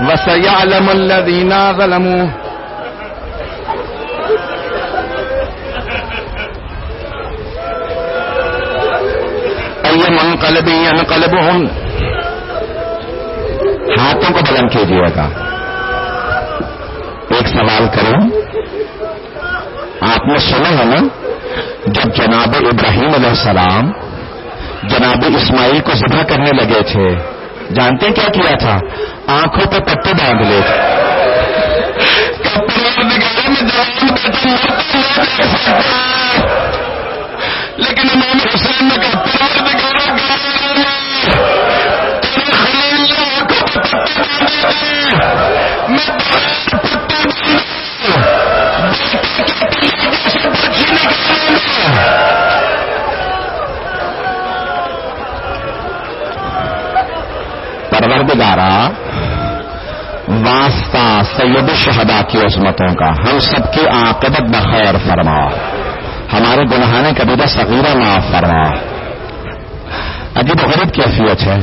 وسيعلم الذين ظلموا. أي منقلب ينقلبهم. ہاتھوں کو بلند کیجیے گا. ایک سوال کروں، آپ نے سنا ہے نا جب جناب ابراہیم علیہ السلام جناب اسماعیل کو ذبح کرنے لگے تھے، جانتے ہیں کیا کیا تھا؟ آنکھوں پہ پٹے باندھ لے تھے. لیکن امام حسین نے کہا پروردگار خلیل نے آنکھوں پہ پٹے باندھے میں پٹے پروردگارا واسطہ سید الشہداء کی عظمتوں کا ہم سب کی عاقبت بخیر فرما، ہمارے گناہان کبیرہ صغیرہ معاف فرما. عجیب و غریب کیفیت ہے،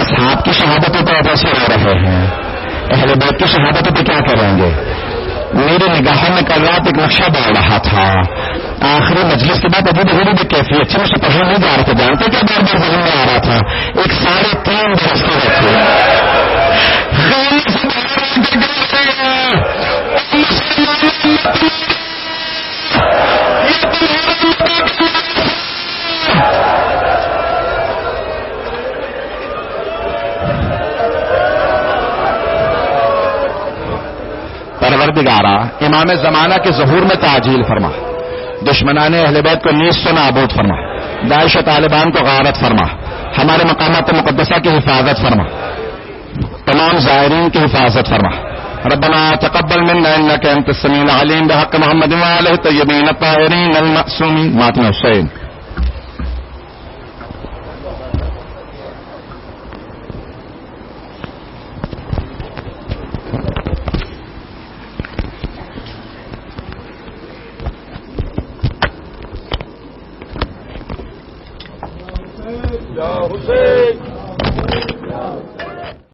اصحاب کی شہادتوں پہ ایسے رو رہے ہیں، اہل بیت کی شہادتوں پہ کیا کریں گے؟ میرے نگاہوں میں کل رات ایک نقشہ بڑھ رہا تھا، آخری مجلس کے بعد عجیب و غریب کیفیت سے مجھے پڑھنے نہیں جا رہے تھے. جانتے کیا بار بار ذہن میں آ رہا تھا؟ ایک 3.5 برس کے بچے پروردگارا امام زمانہ کے ظہور میں تعجیل فرما، دشمنان اہل بیت کو نیست و نابود فرما، داعش و طالبان کو غارت فرما، ہمارے مقامات مقدسہ کی حفاظت فرما، تمام زائرین کی حفاظت فرما. ربنا تقبل منا انك انت السميع العليم بحق محمد وآله الطيبين الطاهرين المعصومين. ماتم حسین. یا حسین